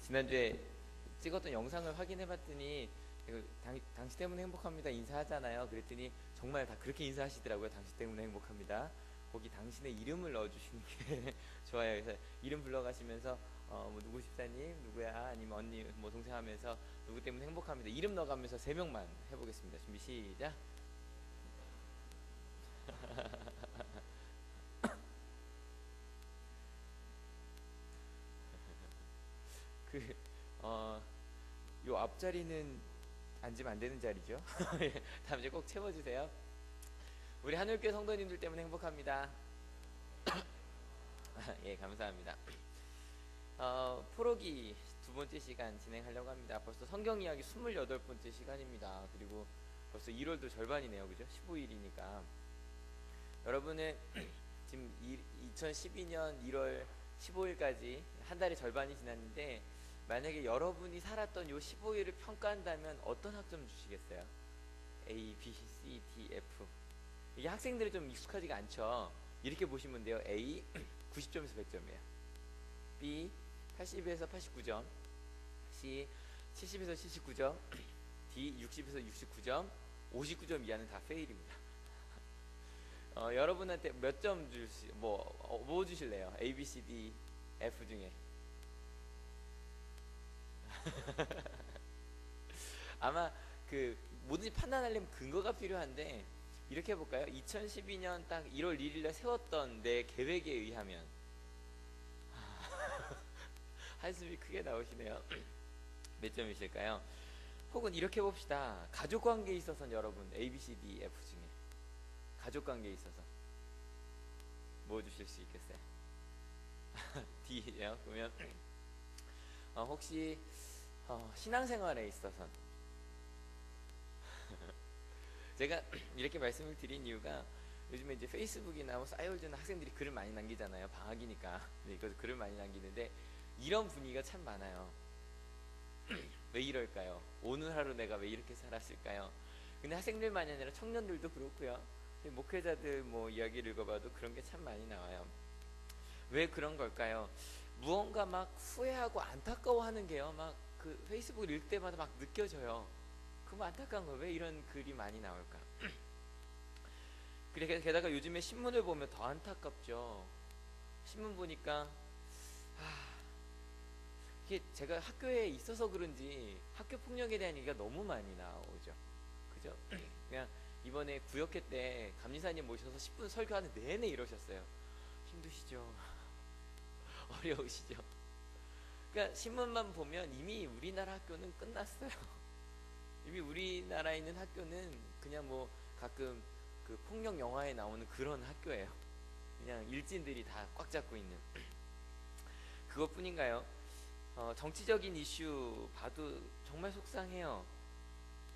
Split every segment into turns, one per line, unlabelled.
지난주에 찍었던 영상을 확인해 봤더니 당시 때문에 행복합니다 인사하잖아요. 그랬더니 정말 다 그렇게 인사하시더라고요. 당시 때문에 행복합니다. 거기 당신의 이름을 넣어주시는 게 좋아요. 그래서 이름 불러가시면서 뭐 누구 집사님 누구야 아니면 언니 뭐 동생 하면서 누구 때문에 행복합니다 이름 넣어가면서 3명만 해보겠습니다. 준비 시작. 그 요 앞자리는 앉으면 안 되는 자리죠. 다음 주에 꼭 채워주세요. 우리 하늘교회 성도님들 때문에 행복합니다. 예, 감사합니다. 프로기 2번째 시간 진행하려고 합니다. 벌써 성경 이야기 28번째 시간입니다. 그리고 벌써 1월도 절반이네요. 그죠? 15일이니까. 여러분은 지금 2012년 1월 15일까지 한 달의 절반이 지났는데, 만약에 여러분이 살았던 요 15일을 평가한다면 어떤 학점 주시겠어요? A, B, C, D, F. 이게 학생들이 좀 익숙하지가 않죠. 이렇게 보시면 돼요. A 90점에서 100점이에요. B 80에서 89점, C 70에서 79점, D 60에서 69점, 59점 이하는 다 페일입니다. 여러분한테 몇 점 주시, 뭐 주실래요? A, B, C, D, F 중에. 아마 뭐든지 판단하려면 근거가 필요한데, 이렇게 해볼까요? 2012년 딱 1월 1일날 세웠던 내 계획에 의하면 한숨이 크게 나오시네요. 몇 점이실까요? 혹은 이렇게 해봅시다. 가족관계에 있어서는 여러분 A, B, C, D, F 중에 가족관계에 있어서 뭐 주실 수 있겠어요? D예요? 그러면 혹시 신앙생활에 있어서는 제가 이렇게 말씀을 드린 이유가, 요즘에 이제 페이스북이나 뭐 싸이월드나 학생들이 글을 많이 남기잖아요. 방학이니까. 네, 그래서 글을 많이 남기는데 이런 분위기가 참 많아요. 왜 이럴까요? 오늘 하루 내가 왜 이렇게 살았을까요? 근데 학생들만이 아니라 청년들도 그렇고요. 목회자들 뭐 이야기를 읽어봐도 그런 게 참 많이 나와요. 왜 그런 걸까요? 무언가 막 후회하고 안타까워하는 게요, 막 페이스북을 읽을 때마다 막 느껴져요. 그럼 안타까운 거예요. 왜 이런 글이 많이 나올까? 게다가 요즘에 신문을 보면 더 안타깝죠. 신문 보니까 이게 제가 학교에 있어서 그런지 학교 폭력에 대한 얘기가 너무 많이 나오죠. 그죠? 그냥 이번에 구역회 때 감리사님 모셔서 10분 설교하는 내내 이러셨어요. 힘드시죠? 어려우시죠? 그러니까 신문만 보면 이미 우리나라 학교는 끝났어요. 이미 우리나라에 있는 학교는 그냥 뭐 가끔 폭력 영화에 나오는 그런 학교예요. 그냥 일진들이 다 꽉 잡고 있는 그것뿐인가요? 정치적인 이슈 봐도 정말 속상해요.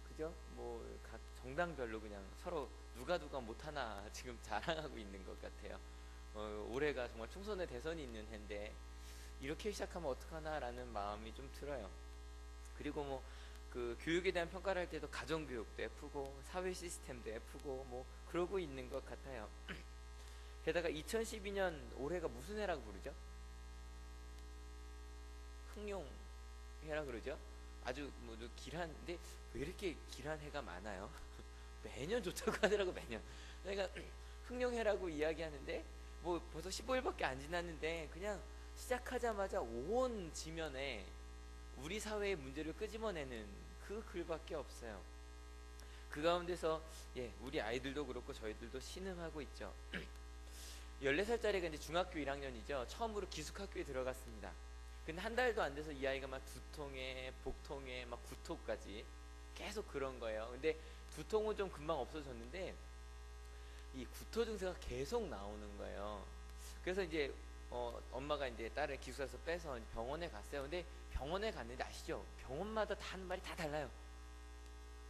그죠? 뭐 각 정당별로 그냥 서로 누가 못하나 지금 자랑하고 있는 것 같아요. 올해가 정말 총선에 대선이 있는 해인데 이렇게 시작하면 어떡하나 라는 마음이 좀 들어요. 그리고 뭐 교육에 대한 평가를 할 때도 가정교육도 F고 사회 시스템도 F고 뭐 그러고 있는 것 같아요. 게다가 2012년 올해가 무슨 해라고 부르죠? 흑룡해라 그러죠? 아주 길한데 왜 이렇게 길한 해가 많아요? 매년 좋다고 하더라고. 매년. 그러니까 흑룡해라고 이야기하는데 뭐 벌써 15일밖에 안 지났는데 그냥 시작하자마자 온 지면에 우리 사회의 문제를 끄집어내는 그 글밖에 없어요. 그 가운데서 우리 아이들도 그렇고 저희들도 신음하고 있죠. 14살짜리가 이제 중학교 1학년이죠. 처음으로 기숙학교에 들어갔습니다. 근데 한 달도 안 돼서 이 아이가 막 두통에 복통에 막 구토까지 계속 그런 거예요. 근데 두통은 좀 금방 없어졌는데 이 구토 증세가 계속 나오는 거예요. 그래서 이제 엄마가 이제 딸을 기숙사에서 빼서 병원에 갔어요. 근데 병원에 갔는데 아시죠? 병원마다 다 하는 말이 다 달라요.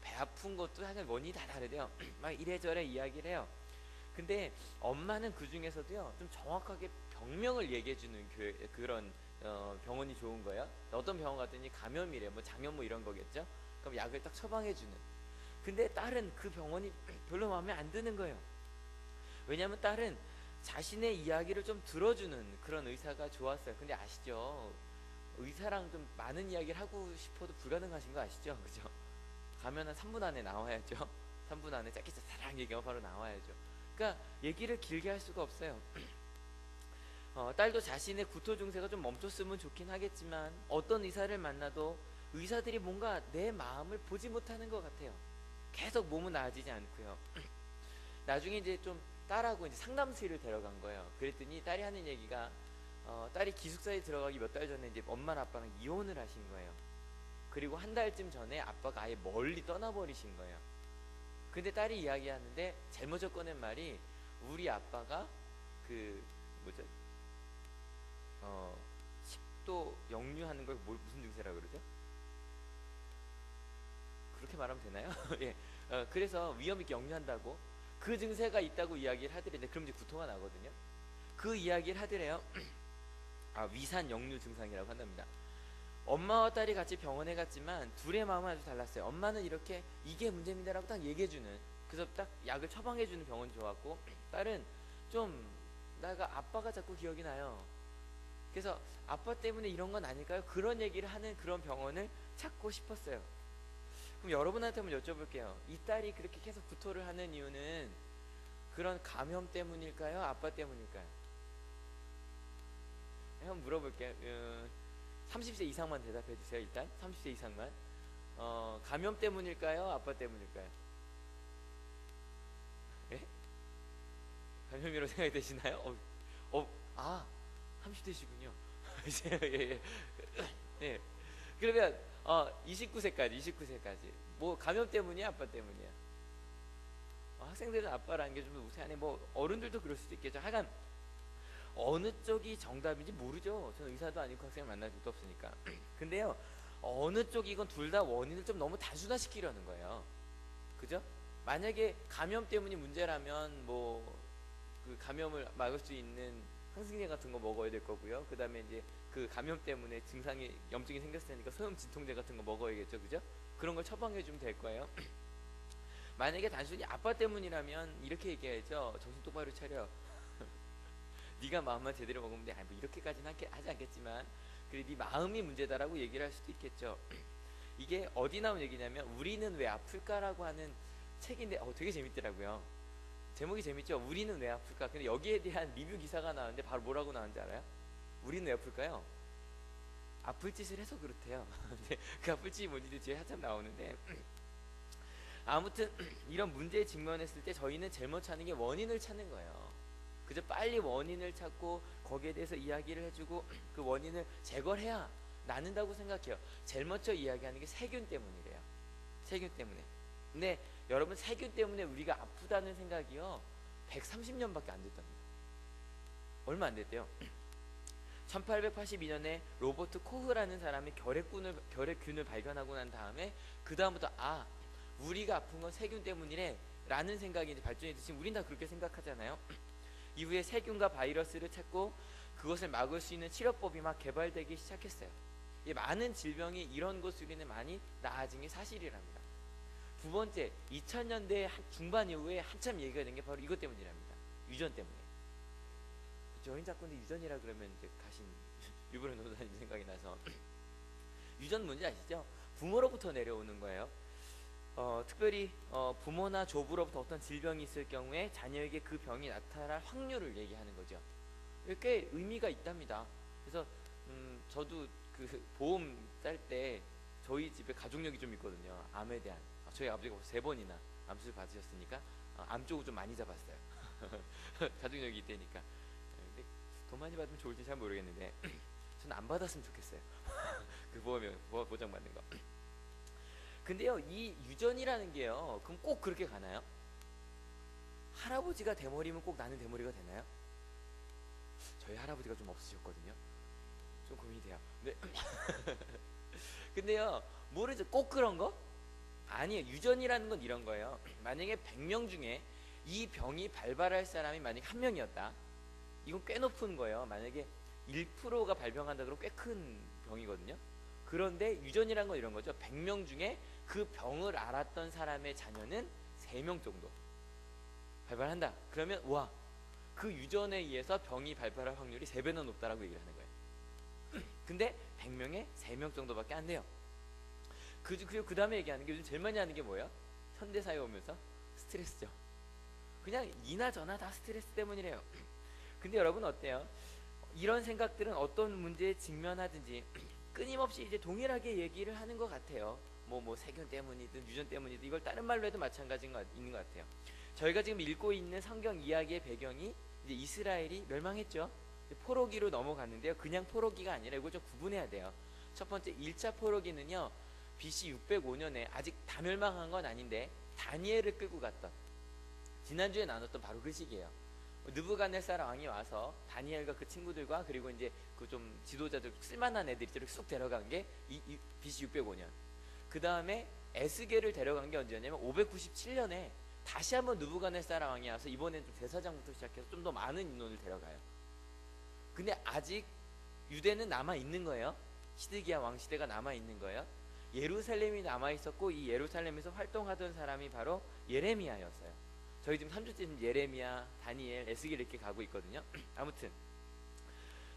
배 아픈 것도 하여간 원인이 다 다르대요. 막 이래저래 이야기를 해요. 근데 엄마는 그 중에서도요, 좀 정확하게 병명을 얘기해주는 그런 병원이 좋은 거예요. 어떤 병원 갔더니 감염이래, 뭐 장염 뭐 이런 거겠죠? 그럼 약을 딱 처방해주는. 근데 딸은 그 병원이 별로 마음에 안 드는 거예요. 왜냐면 딸은 자신의 이야기를 좀 들어주는 그런 의사가 좋았어요. 근데 아시죠? 의사랑 좀 많은 이야기를 하고 싶어도 불가능하신 거 아시죠? 그죠? 가면 한 3분 안에 나와야죠. 3분 안에 짧게 사랑 얘기하고 바로 나와야죠. 그러니까 얘기를 길게 할 수가 없어요. 딸도 자신의 구토 증세가 좀 멈췄으면 좋긴 하겠지만 어떤 의사를 만나도 의사들이 뭔가 내 마음을 보지 못하는 것 같아요. 계속 몸은 나아지지 않고요. 나중에 이제 좀 딸하고 이제 상담실을 데려간 거예요. 그랬더니 딸이 하는 얘기가 딸이 기숙사에 들어가기 몇 달 전에 이제 엄마랑 아빠랑 이혼을 하신 거예요. 그리고 한 달쯤 전에 아빠가 아예 멀리 떠나버리신 거예요. 근데 딸이 이야기하는데 제일 먼저 꺼낸 말이 우리 아빠가 그 뭐죠? 식도 역류하는 걸 무슨 증세라 그러죠? 그렇게 말하면 되나요? 예. 그래서 위험 있게 역류한다고 그 증세가 있다고 이야기를 하더래. 그럼 이제 구토가 나거든요. 그 이야기를 하더래요. 위산 역류 증상이라고 한답니다. 엄마와 딸이 같이 병원에 갔지만 둘의 마음은 아주 달랐어요. 엄마는 이렇게 이게 문제입니다라고 딱 얘기해주는, 그래서 딱 약을 처방해주는 병원이 좋았고, 딸은 좀 내가 아빠가 자꾸 기억이 나요. 그래서 아빠 때문에 이런 건 아닐까요? 그런 얘기를 하는 그런 병원을 찾고 싶었어요. 그럼 여러분한테 한번 여쭤볼게요. 이 딸이 그렇게 계속 구토를 하는 이유는 그런 감염 때문일까요? 아빠 때문일까요? 한번 물어볼게요. 30세 이상만 대답해 주세요. 일단 30세 이상만. 감염 때문일까요? 아빠 때문일까요? 예? 감염이라고 생각이 되시나요? 30대시군요. 예, 예. 예. 그러면 29세까지 뭐 감염 때문이야, 아빠 때문이야? 학생들은 아빠라는 게 좀 우세하네. 뭐 어른들도 그럴 수도 있겠죠. 하여간 어느 쪽이 정답인지 모르죠. 저는 의사도 아니고 학생을 만날 적도 없으니까. 근데요, 어느 쪽이건 둘 다 원인을 좀 너무 단순화시키려는 거예요. 그죠? 만약에 감염 때문이 문제라면 뭐 그 감염을 막을 수 있는 항생제 같은 거 먹어야 될 거고요. 그 다음에 이제 그 감염 때문에 증상이 염증이 생겼을 테니까 소염 진통제 같은 거 먹어야겠죠. 그죠? 그런 걸 처방해 주면 될 거예요. 만약에 단순히 아빠 때문이라면 이렇게 얘기해야죠. 정신 똑바로 차려. 네가 마음만 제대로 먹으면 돼. 뭐 이렇게까지는 하지 않겠지만 그래 네 마음이 문제다라고 얘기를 할 수도 있겠죠. 이게 어디 나온 얘기냐면 우리는 왜 아플까라고 하는 책인데 되게 재밌더라고요. 제목이 재밌죠. 우리는 왜 아플까. 근데 여기에 대한 리뷰 기사가 나왔는데 바로 뭐라고 나왔는지 알아요? 우리는 왜 아플까요? 아플 짓을 해서 그렇대요. 근데 그 아플 짓이 뭔지 뒤에 한참 나오는데 아무튼 이런 문제에 직면했을 때 저희는 제일 먼저 하는 게 원인을 찾는 거예요. 그저 빨리 원인을 찾고 거기에 대해서 이야기를 해주고 그 원인을 제거해야 낫는다고 생각해요. 제일 먼저 이야기하는 게 세균 때문이래요. 세균 때문에. 근데 여러분 세균 때문에 우리가 아프다는 생각이요 130년밖에 안 됐답니다. 얼마 안 됐대요. 1882년에 로버트 코흐라는 사람이 결핵균을 발견하고 난 다음에 그 다음부터 우리가 아픈 건 세균 때문이래 라는 생각이 이제 발전이 지금 우린 다 그렇게 생각하잖아요. 이후에 세균과 바이러스를 찾고 그것을 막을 수 있는 치료법이 막 개발되기 시작했어요. 많은 질병이 이런 것으로 인해 많이 나아진 게 사실이랍니다. 두 번째, 2000년대 중반 이후에 한참 얘기가 된 게 바로 이것 때문이랍니다. 유전 때문에. 여인 자꾸 유전이라 그러면 이제 가신 유브라 노사님 생각이 나서 유전 문제 아시죠? 부모로부터 내려오는 거예요. 특별히 부모나 조부로부터 어떤 질병이 있을 경우에 자녀에게 그 병이 나타날 확률을 얘기하는 거죠. 꽤 의미가 있답니다. 그래서 저도 그 보험 짤 때 저희 집에 가족력이 좀 있거든요. 암에 대한. 저희 아버지가 3번이나 암수술 받으셨으니까 암 쪽을 좀 많이 잡았어요. 가족력이 있다니까. 근데 돈 많이 받으면 좋을지 잘 모르겠는데 저는 안 받았으면 좋겠어요. 그 보장 받는 거. 근데요, 이 유전이라는 게요, 그럼 꼭 그렇게 가나요? 할아버지가 대머리면 꼭 나는 대머리가 되나요? 저희 할아버지가 좀 없으셨거든요. 좀 고민이 돼요. 근데요, 모르죠. 꼭 그런 거? 아니에요. 유전이라는 건 이런 거예요. 만약에 100명 중에 이 병이 발발할 사람이 만약에 1명이었다. 이건 꽤 높은 거예요. 만약에 1%가 발병한다 그러면 꽤 큰 병이거든요. 그런데 유전이란 건 이런 거죠. 100명 중에 그 병을 알았던 사람의 자녀는 3명 정도 발발한다. 그러면 그 유전에 의해서 병이 발발할 확률이 3배나 높다라고 얘기를 하는 거예요. 근데 100명에 3명 정도밖에 안 돼요. 그리고 그 다음에 얘기하는 게 요즘 제일 많이 하는 게 뭐예요? 현대사회 오면서 스트레스죠. 그냥 이나 저나 다 스트레스 때문이래요. 근데 여러분 어때요? 이런 생각들은 어떤 문제에 직면하든지 끊임없이 이제 동일하게 얘기를 하는 것 같아요. 뭐 세균 때문이든 유전 때문이든 이걸 다른 말로 해도 마찬가지인 있는 것 같아요. 저희가 지금 읽고 있는 성경 이야기의 배경이 이제 이스라엘이 멸망했죠. 포로기로 넘어갔는데요. 그냥 포로기가 아니라 이걸 좀 구분해야 돼요. 첫 번째 1차 포로기는요. BC 605년에 아직 다 멸망한 건 아닌데 다니엘을 끌고 갔던, 지난주에 나눴던 바로 그 시기예요. 느부갓네살 왕이 와서 다니엘과 그 친구들과 그리고 이제 그 좀 지도자들 쓸만한 애들이 쑥 데려간 게 BC 605년. 그 다음에 에스겔을 데려간 게 언제였냐면 597년에 다시 한번 느부갓네살 왕이 와서 이번엔 좀 대사장부터 시작해서 좀 더 많은 인원을 데려가요. 근데 아직 유대는 남아 있는 거예요. 시드기야 왕 시대가 남아 있는 거예요. 예루살렘이 남아 있었고 이 예루살렘에서 활동하던 사람이 바로 예레미야였어요. 저희 지금 3주째 예레미야, 다니엘, 에스겔 이렇게 가고 있거든요. 아무튼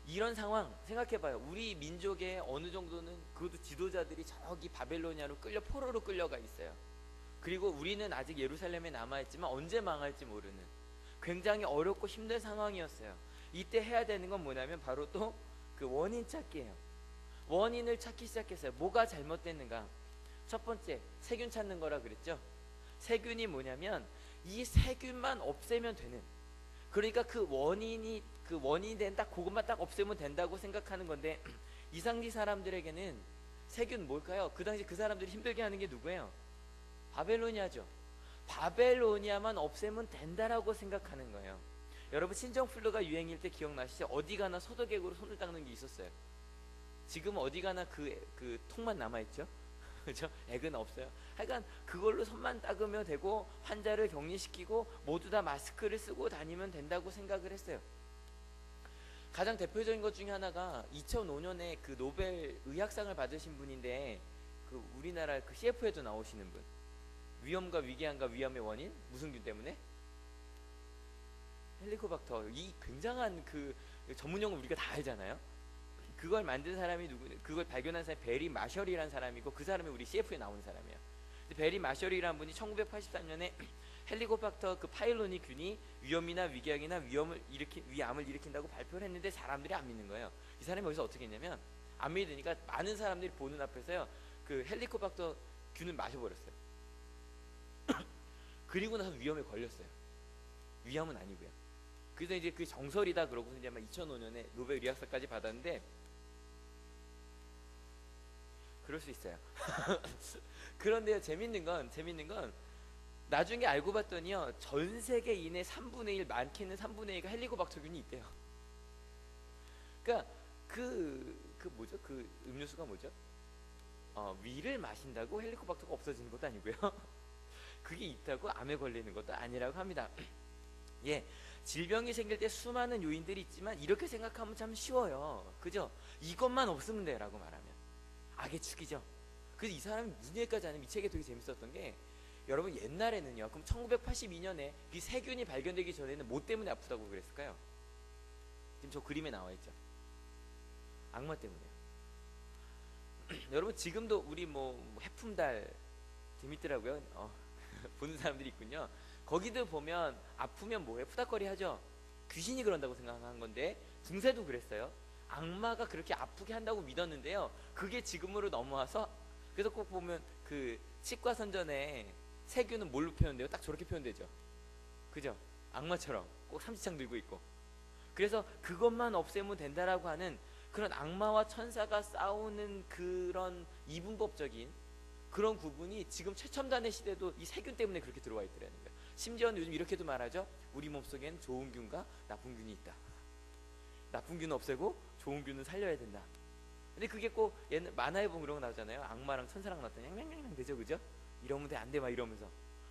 이런 상황 생각해봐요. 우리 민족의 어느 정도는 그것도 지도자들이 저기 바벨로니아로 포로로 끌려가 있어요. 그리고 우리는 아직 예루살렘에 남아있지만 언제 망할지 모르는 굉장히 어렵고 힘든 상황이었어요. 이때 해야 되는 건 뭐냐면 바로 또 그 원인 찾기예요. 원인을 찾기 시작했어요. 뭐가 잘못됐는가? 첫 번째 세균 찾는 거라 그랬죠. 세균이 뭐냐면 이 세균만 없애면 되는, 그러니까 그 원인이 된 딱 그것만 딱 없애면 된다고 생각하는 건데 이상지 사람들에게는 세균 뭘까요? 그 당시 그 사람들이 힘들게 하는 게 누구예요? 바벨로니아죠. 바벨로니아만 없애면 된다라고 생각하는 거예요. 여러분 신종플루가 유행일 때 기억나시죠? 어디 가나 소독액으로 손을 닦는 게 있었어요. 지금 어디 가나 그 통만 남아있죠? 그죠? 액은 없어요. 하여간 그걸로 손만 닦으면 되고 환자를 격리시키고 모두 다 마스크를 쓰고 다니면 된다고 생각을 했어요. 가장 대표적인 것 중에 하나가 2005년에 그 노벨 의학상을 받으신 분인데 그 우리나라 그 CF에도 나오시는 분. 위험과 위궤양과 위암의 원인? 무슨 균 때문에? 헬리코박터. 이 굉장한 그 전문 용어 우리가 다 알잖아요. 그걸 만든 사람이 그걸 발견한 사람이 베리 마셜이라는 사람이고 그 사람이 우리 CF에 나오는 사람이에요. 베리 마셜이라는 분이 1983년에 헬리코박터 그 파일로니 균이 위염이나 위궤양이나 위암을 일으킨다고 발표를 했는데 사람들이 안 믿는 거예요. 이 사람이 여기서 어떻게 했냐면 안 믿으니까 많은 사람들이 보는 앞에서요 그 헬리코박터 균을 마셔버렸어요. 그리고 나서 위염에 걸렸어요. 위암은 아니고요. 그래서 이제 그 정설이다 그러고 이제 아마 2005년에 노벨 의학상까지 받았는데 그럴 수 있어요. 그런데요 재밌는 건 나중에 알고 봤더니요 전 세계인의 3분의 1 많게는 3분의 1가 헬리코박터균이 있대요. 그러니까 그 뭐죠? 그 음료수가 뭐죠? 위를 마신다고 헬리코박터가 없어지는 것도 아니고요. 그게 있다고 암에 걸리는 것도 아니라고 합니다. 예, 질병이 생길 때 수많은 요인들이 있지만 이렇게 생각하면 참 쉬워요. 그죠? 이것만 없으면 돼 라고 말하면 악의 축이죠. 그래서 이 사람이 무슨 얘기까지 하냐면 이 책에 되게 재밌었던 게 여러분 옛날에는요 그럼 1982년에 이 세균이 발견되기 전에는 뭐 때문에 아프다고 그랬을까요? 지금 저 그림에 나와 있죠. 악마 때문에요. 여러분 지금도 우리 뭐 해품달 재밌더라고요. 보는 사람들이 있군요. 거기도 보면 아프면 뭐해? 푸닥거리 하죠. 귀신이 그런다고 생각한 건데 중세도 그랬어요. 악마가 그렇게 아프게 한다고 믿었는데요. 그게 지금으로 넘어와서 그래서 꼭 보면 그 치과 선전에 세균은 뭘로 표현돼요? 딱 저렇게 표현되죠. 그죠? 악마처럼 꼭 삼지창 들고 있고. 그래서 그것만 없애면 된다라고 하는 그런 악마와 천사가 싸우는 그런 이분법적인 그런 부분이 지금 최첨단의 시대도 이 세균 때문에 그렇게 들어와 있더라는 거예요. 심지어는 요즘 이렇게도 말하죠. 우리 몸속엔 좋은 균과 나쁜 균이 있다. 나쁜 균은 없애고 좋은 균은 살려야 된다. 근데 그게 꼭 옛날 만화에 보면 그런 거 나오잖아요. 악마랑 천사랑 나왔더니 냥냥냥 되죠, 그죠? 이러면 돼, 안 돼, 막 이러면서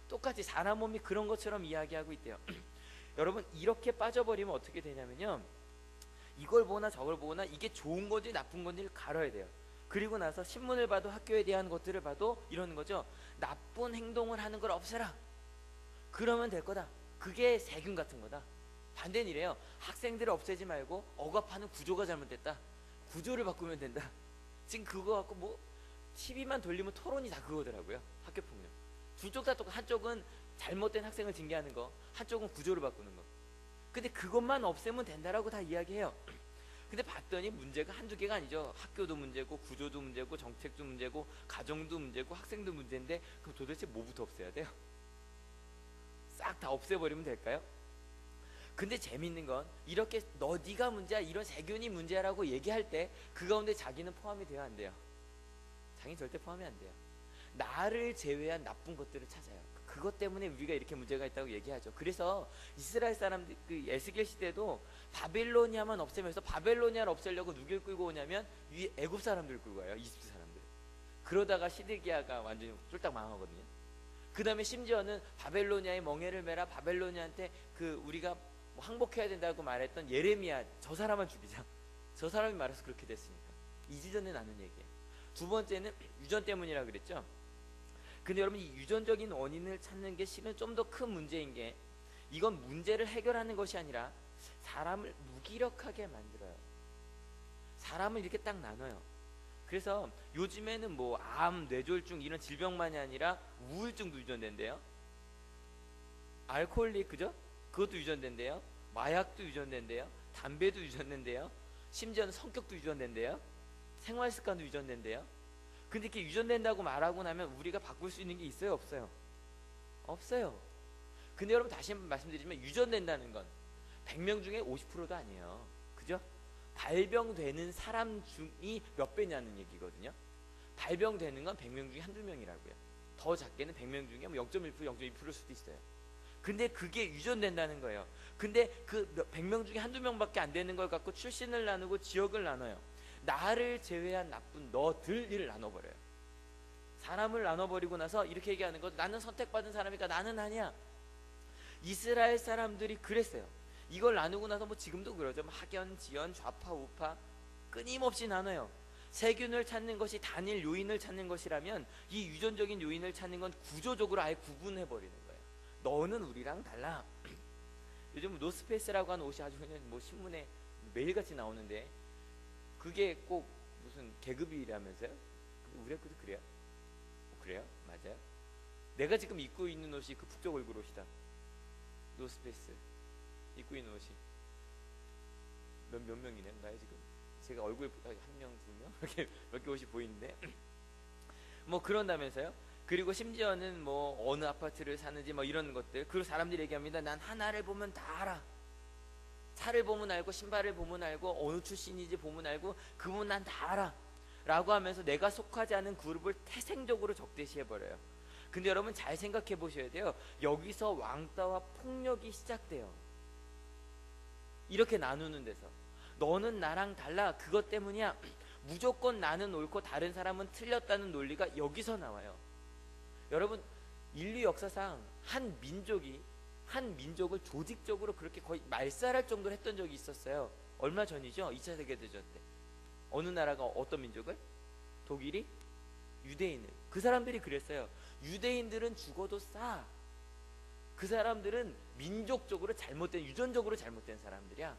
똑같이 사람 몸이 그런 것처럼 이야기하고 있대요. 여러분 이렇게 빠져버리면 어떻게 되냐면요. 이걸 보나 저걸 보나 이게 좋은 건지 나쁜 건지를 가려야 돼요. 그리고 나서 신문을 봐도 학교에 대한 것들을 봐도 이러는 거죠. 나쁜 행동을 하는 걸 없애라. 그러면 될 거다. 그게 세균 같은 거다. 반대는 이래요. 학생들을 없애지 말고 억압하는 구조가 잘못됐다. 구조를 바꾸면 된다. 지금 그거 갖고 뭐 TV만 돌리면 토론이 다 그거더라고요. 학교 폭력. 둘 쪽 다 똑같아. 한쪽은 잘못된 학생을 징계하는 거, 한쪽은 구조를 바꾸는 거. 근데 그것만 없애면 된다라고 다 이야기해요. 근데 봤더니 문제가 한두 개가 아니죠. 학교도 문제고, 구조도 문제고, 정책도 문제고, 가정도 문제고, 학생도 문제인데 그럼 도대체 뭐부터 없애야 돼요? 싹 다 없애버리면 될까요? 근데 재밌는 건 이렇게 네가 문제야, 이런 세균이 문제라고 얘기할 때 그 가운데 자기는 포함이 돼야 안 돼요. 자기는 절대 포함이 안 돼요. 나를 제외한 나쁜 것들을 찾아요. 그것 때문에 우리가 이렇게 문제가 있다고 얘기하죠. 그래서 이스라엘 사람들 그 에스겔 시대도 바벨로니아만 없애면서 바벨로니아를 없애려고 누굴 끌고 오냐면 위 애굽 사람들을 끌고 와요. 이집트 사람들. 그러다가 시드기야가 완전히 쫄딱 망하거든요. 그 다음에 심지어는 바벨로니아의 멍에를 메라, 바벨로니아한테 그 우리가 뭐 항복해야 된다고 말했던 예레미야, 저 사람만 죽이자. 저 사람이 말해서 그렇게 됐으니까. 이주전에 나눈 얘기예요. 두 번째는 유전 때문이라 그랬죠. 근데 여러분, 이 유전적인 원인을 찾는 게 실은 좀 더 큰 문제인 게, 이건 문제를 해결하는 것이 아니라 사람을 무기력하게 만들어요. 사람을 이렇게 딱 나눠요. 그래서 요즘에는 뭐 암, 뇌졸중 이런 질병만이 아니라 우울증도 유전된대요. 알코올릭, 그죠? 그것도 유전된대요. 마약도 유전된대요. 담배도 유전된대요. 심지어는 성격도 유전된대요. 생활습관도 유전된대요. 근데 이렇게 유전된다고 말하고 나면 우리가 바꿀 수 있는 게 있어요, 없어요? 없어요. 근데 여러분, 다시 한번 말씀드리지만 유전된다는 건 100명 중에 50%도 아니에요. 그죠? 발병되는 사람 중이 몇 배냐는 얘기거든요. 발병되는 건 100명 중에 한두 명이라고요. 더 작게는 100명 중에 뭐 0.1%, 0.2%일 수도 있어요. 근데 그게 유전된다는 거예요. 근데 그 100명 중에 한두 명밖에 안 되는 걸 갖고 출신을 나누고 지역을 나눠요. 나를 제외한 나쁜 너들을 나눠버려요. 사람을 나눠버리고 나서 이렇게 얘기하는 거, 나는 선택받은 사람이니까 나는 아니야. 이스라엘 사람들이 그랬어요. 이걸 나누고 나서 뭐 지금도 그러죠. 뭐 학연, 지연, 좌파, 우파 끊임없이 나눠요. 세균을 찾는 것이 단일 요인을 찾는 것이라면 이 유전적인 요인을 찾는 건 구조적으로 아예 구분해버리는 거예요. 너는 우리랑 달라. 요즘 노스페이스라고 하는 옷이 아주 그냥 뭐 신문에 매일같이 나오는데 그게 꼭 무슨 계급이라면서요? 우리 학교도 그래요? 그래요? 맞아요? 내가 지금 입고 있는 옷이 그 북쪽 얼굴 옷이다. 노스페이스 입고 있는 옷이 몇 명이네요 지금. 제가 얼굴 한 명, 두 명 이렇게 몇 개 옷이 보이는데 뭐 그런다면서요? 그리고 심지어는 뭐 어느 아파트를 사는지 뭐 이런 것들, 그리고 사람들이 얘기합니다. 난 하나를 보면 다 알아. 차를 보면 알고, 신발을 보면 알고, 어느 출신인지 보면 알고, 그분 난 다 알아 라고 하면서 내가 속하지 않은 그룹을 태생적으로 적대시해버려요. 근데 여러분 잘 생각해 보셔야 돼요. 여기서 왕따와 폭력이 시작돼요. 이렇게 나누는 데서 너는 나랑 달라, 그것 때문이야, 무조건 나는 옳고 다른 사람은 틀렸다는 논리가 여기서 나와요. 여러분, 인류 역사상 한 민족을 조직적으로 그렇게 거의 말살할 정도로 했던 적이 있었어요. 얼마 전이죠? 2차 세계대전 때. 어느 나라가 어떤 민족을? 독일이 유대인을. 그 사람들이 그랬어요. 유대인들은 죽어도 싸. 그 사람들은 민족적으로 잘못된, 유전적으로 잘못된 사람들이야.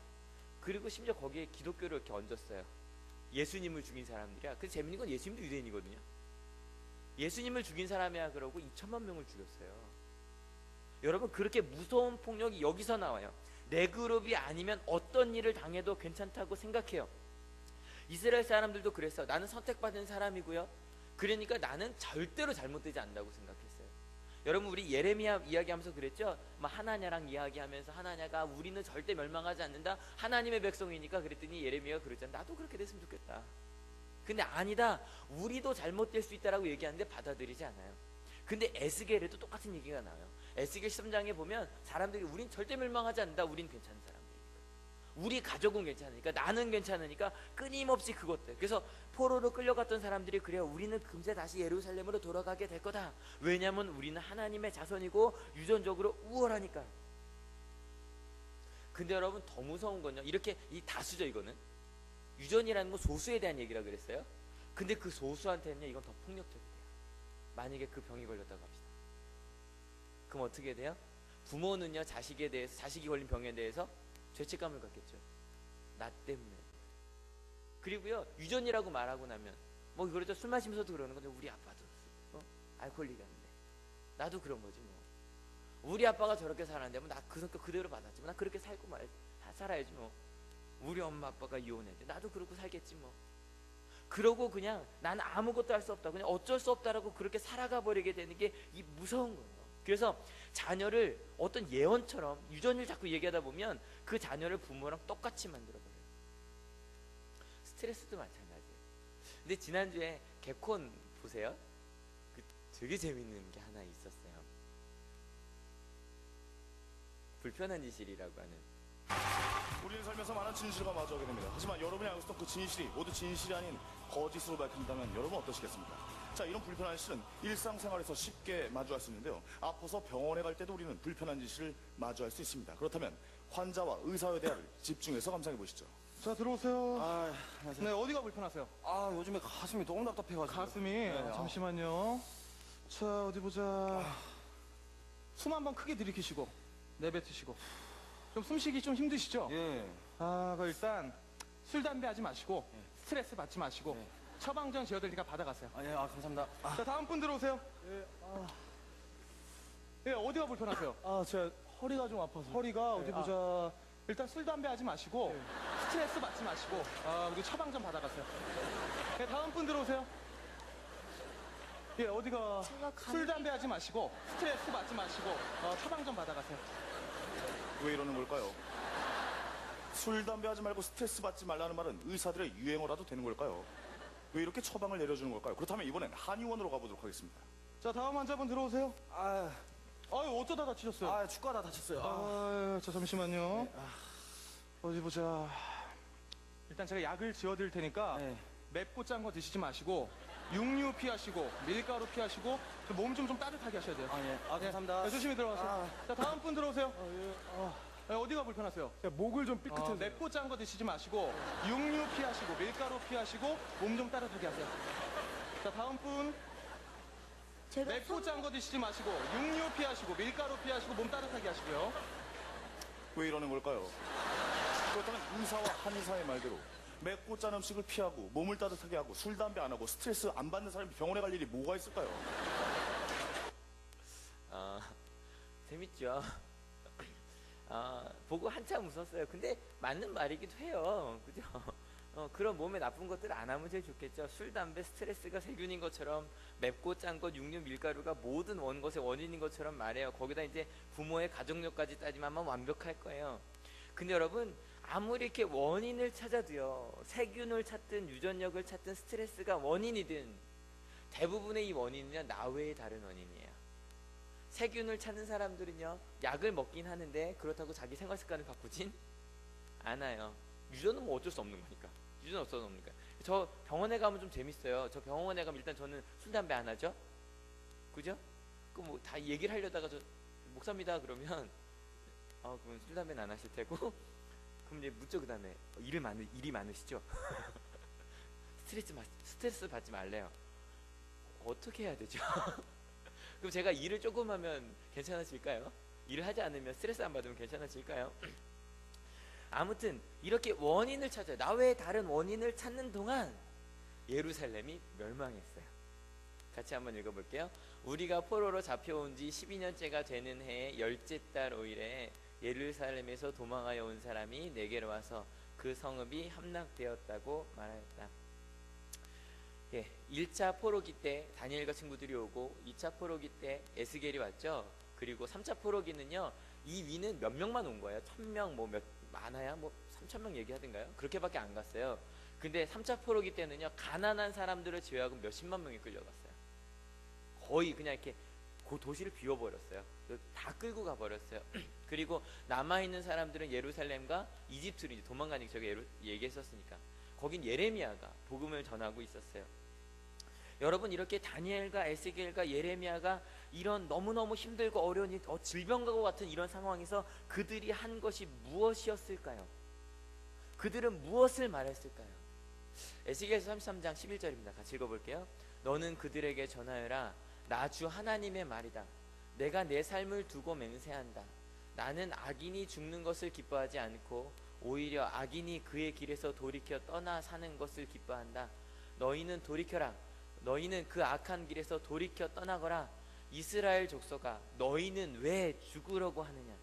그리고 심지어 거기에 기독교를 이렇게 얹었어요. 예수님을 죽인 사람들이야. 근데 재밌는 건 예수님도 유대인이거든요. 예수님을 죽인 사람이야 그러고 2천만 명을 죽였어요. 여러분, 그렇게 무서운 폭력이 여기서 나와요. 내 그룹이 아니면 어떤 일을 당해도 괜찮다고 생각해요. 이스라엘 사람들도 그랬어. 나는 선택받은 사람이고요. 그러니까 나는 절대로 잘못되지 않는다고 생각했어요. 여러분, 우리 예레미야 이야기하면서 그랬죠. 하나냐랑 이야기하면서 하나냐가 우리는 절대 멸망하지 않는다, 하나님의 백성이니까. 그랬더니 예레미야가 그랬잖아. 나도 그렇게 됐으면 좋겠다. 근데 아니다, 우리도 잘못될 수 있다라고 얘기하는데 받아들이지 않아요. 근데 에스겔에도 똑같은 얘기가 나와요. 에스겔 13장에 보면 사람들이 우린 절대 멸망하지 않는다, 우린 괜찮은 사람들이니까, 우리 가족은 괜찮으니까, 나는 괜찮으니까 끊임없이 그것들. 그래서 포로로 끌려갔던 사람들이 그래요. 우리는 금세 다시 예루살렘으로 돌아가게 될 거다. 왜냐하면 우리는 하나님의 자손이고 유전적으로 우월하니까. 근데 여러분, 더 무서운 건요, 이렇게 이 다수죠. 이거는 유전이라는 건 소수에 대한 얘기라 그랬어요. 근데 그 소수한테는요, 이건 더 폭력적이에요. 만약에 그 병이 걸렸다고 합시다. 그럼 어떻게 돼요? 부모는요, 자식에 대해서, 자식이 걸린 병에 대해서 죄책감을 갖겠죠. 나 때문에. 그리고요, 유전이라고 말하고 나면 뭐 그렇죠. 술 마시면서도 그러는 건데 우리 아빠도 알코올릭이었는데 나도 그런 거지 뭐. 우리 아빠가 저렇게 살았는데 뭐 나 그 성격 그대로 받았지 뭐. 나 그렇게 살고 살아야지 뭐. 우리 엄마 아빠가 이혼했는데 나도 그러고 살겠지 뭐. 그러고 그냥 나는 아무것도 할 수 없다, 그냥 어쩔 수 없다라고 그렇게 살아가 버리게 되는 게 이 무서운 거예요. 그래서 자녀를 어떤 예언처럼 유전을 자꾸 얘기하다 보면 그 자녀를 부모랑 똑같이 만들어 버려요. 스트레스도 마찬가지예요. 근데 지난주에 개콘 보세요. 그 되게 재밌는 게 하나 있었어요. 불편한 진실이라고 하는.
우리는 살면서 많은 진실과 마주하게 됩니다. 하지만 여러분이 알고 있었던 그 진실이 모두 진실이 아닌 거짓으로 밝힌다면 여러분 어떠시겠습니까? 자, 이런 불편한 실은 일상생활에서 쉽게 마주할 수 있는데요. 아파서 병원에 갈 때도 우리는 불편한 진실을 마주할 수 있습니다. 그렇다면 환자와 의사의 대화를 집중해서 감상해 보시죠.
자, 들어오세요.
아, 안녕하세요.
네, 어디가 불편하세요?
아, 요즘에 가슴이 너무 답답해가지고.
가슴이.
네,
잠시만요. 자, 어디 보자. 숨 한번 크게 들이키시고 내뱉으시고. 좀 숨쉬기 좀 힘드시죠?
예.
그 일단 술 담배 하지 마시고 스트레스 받지 마시고
네.
처방전 지어드리니까 받아가세요.
아, 예, 감사합니다.
자, 다음 분 들어오세요. 예, 어디가 불편하세요?
제가 허리가 좀 아파서.
허리가 어디 보자. 일단 술 담배 하지 마시고 스트레스 받지 마시고 그리고 처방전 받아가세요. 네, 다음 분 들어오세요. 예, 어디가 술 담배 하지 마시고 스트레스 받지 마시고 처방전 받아가세요.
왜 이러는 걸까요? 술, 담배 하지 말고 스트레스 받지 말라는 말은 의사들의 유행어라도 되는 걸까요? 왜 이렇게 처방을 내려주는 걸까요? 그렇다면 이번엔 한의원으로 가보도록 하겠습니다.
자, 다음 환자분 들어오세요.
아,
어쩌다 다치셨어요?
축구하다 다쳤어요.
자, 잠시만요. 어디 보자. 일단 제가 약을 지어드릴 테니까
네.
맵고 짠 거 드시지 마시고 육류 피하시고 밀가루 피하시고 몸 좀 따뜻하게 하셔야 돼요.
예. 감사합니다.
네, 조심히 들어가세요. 자, 다음 분 들어오세요. 네, 어디가 불편하세요?
목을 좀 삐끗해서.
맵고 짠 거 드시지 마시고 육류 피하시고 밀가루 피하시고 몸 좀 따뜻하게 하세요. 자, 다음 분. 맵고 짠 거 드시지 마시고 육류 피하시고 밀가루 피하시고 몸 따뜻하게 하시고요.
왜 이러는 걸까요? 그렇다면 의사와 한의사의 말대로 맵고 짠 음식을 피하고 몸을 따뜻하게 하고 술, 담배 안 하고 스트레스 안 받는 사람이 병원에 갈 일이 뭐가 있을까요?
재밌죠. 보고 한참 웃었어요. 근데 맞는 말이기도 해요. 그죠? 그런 몸에 나쁜 것들 안 하면 제일 좋겠죠. 술, 담배, 스트레스가 세균인 것처럼 맵고 짠 것, 육류, 밀가루가 모든 것의 원인인 것처럼 말해요. 거기다 이제 부모의 가족력까지 따지면 아마 완벽할 거예요. 근데 여러분, 아무리 이렇게 원인을 찾아도요, 세균을 찾든 유전력을 찾든 스트레스가 원인이든 대부분의 이 원인은요, 나 외에 다른 원인이에요. 세균을 찾는 사람들은요, 약을 먹긴 하는데 그렇다고 자기 생활 습관을 바꾸진 않아요. 유전은 뭐 어쩔 수 없는 거니까. 유전은 어쩔 수 없는 거니까. 저 병원에 가면 좀 재밌어요. 저 병원에 가면 일단 저는 술, 담배 안 하죠? 그죠? 그 뭐 다 얘기를 하려다가 저 목사입니다 그러면 그럼 술, 담배는 안 하실 테고 그럼 이제 묻죠. 그 다음에 일이 많으시죠? 스트레스 받지 말래요. 어떻게 해야 되죠? 그럼 제가 일을 조금 하면 괜찮아질까요? 일을 하지 않으면 스트레스 안 받으면 괜찮아질까요? 아무튼 이렇게 원인을 찾아요. 나 외에 다른 원인을 찾는 동안 예루살렘이 멸망했어요. 같이 한번 읽어볼게요. 우리가 포로로 잡혀온 지 12년째가 되는 해의 10째 달 5일에 예루살렘에서 도망하여 온 사람이 내게로 와서 그 성읍이 함락되었다고 말하였다. 1차 포로기 때 다니엘과 친구들이 오고 2차 포로기 때 에스겔이 왔죠. 그리고 3차 포로기는요, 이 위는 몇 명만 온 거예요. 1000명 많아야 3000명 얘기하던가요? 그렇게밖에 안 갔어요. 근데 3차 포로기 때는요, 가난한 사람들을 제외하고 몇십만 명이 끌려갔어요. 거의 그냥 이렇게 그 도시를 비워버렸어요. 다 끌고 가버렸어요. 그리고 남아있는 사람들은 예루살렘과 이집트로 이제 도망가니까 제가 얘기했었으니까 거긴 예레미야가 복음을 전하고 있었어요. 여러분, 이렇게 다니엘과 에스겔과 예레미야가 이런 너무너무 힘들고 어려운 질병과 같은 이런 상황에서 그들이 한 것이 무엇이었을까요? 그들은 무엇을 말했을까요? 에스겔서 33장 11절입니다. 같이 읽어볼게요. 너는 그들에게 전하여라. 나 주 하나님의 말이다. 내가 내 삶을 두고 맹세한다. 나는 악인이 죽는 것을 기뻐하지 않고 오히려 악인이 그의 길에서 돌이켜 떠나 사는 것을 기뻐한다. 너희는 돌이켜라. 너희는 그 악한 길에서 돌이켜 떠나거라. 이스라엘 족속아, 너희는 왜 죽으려고 하느냐.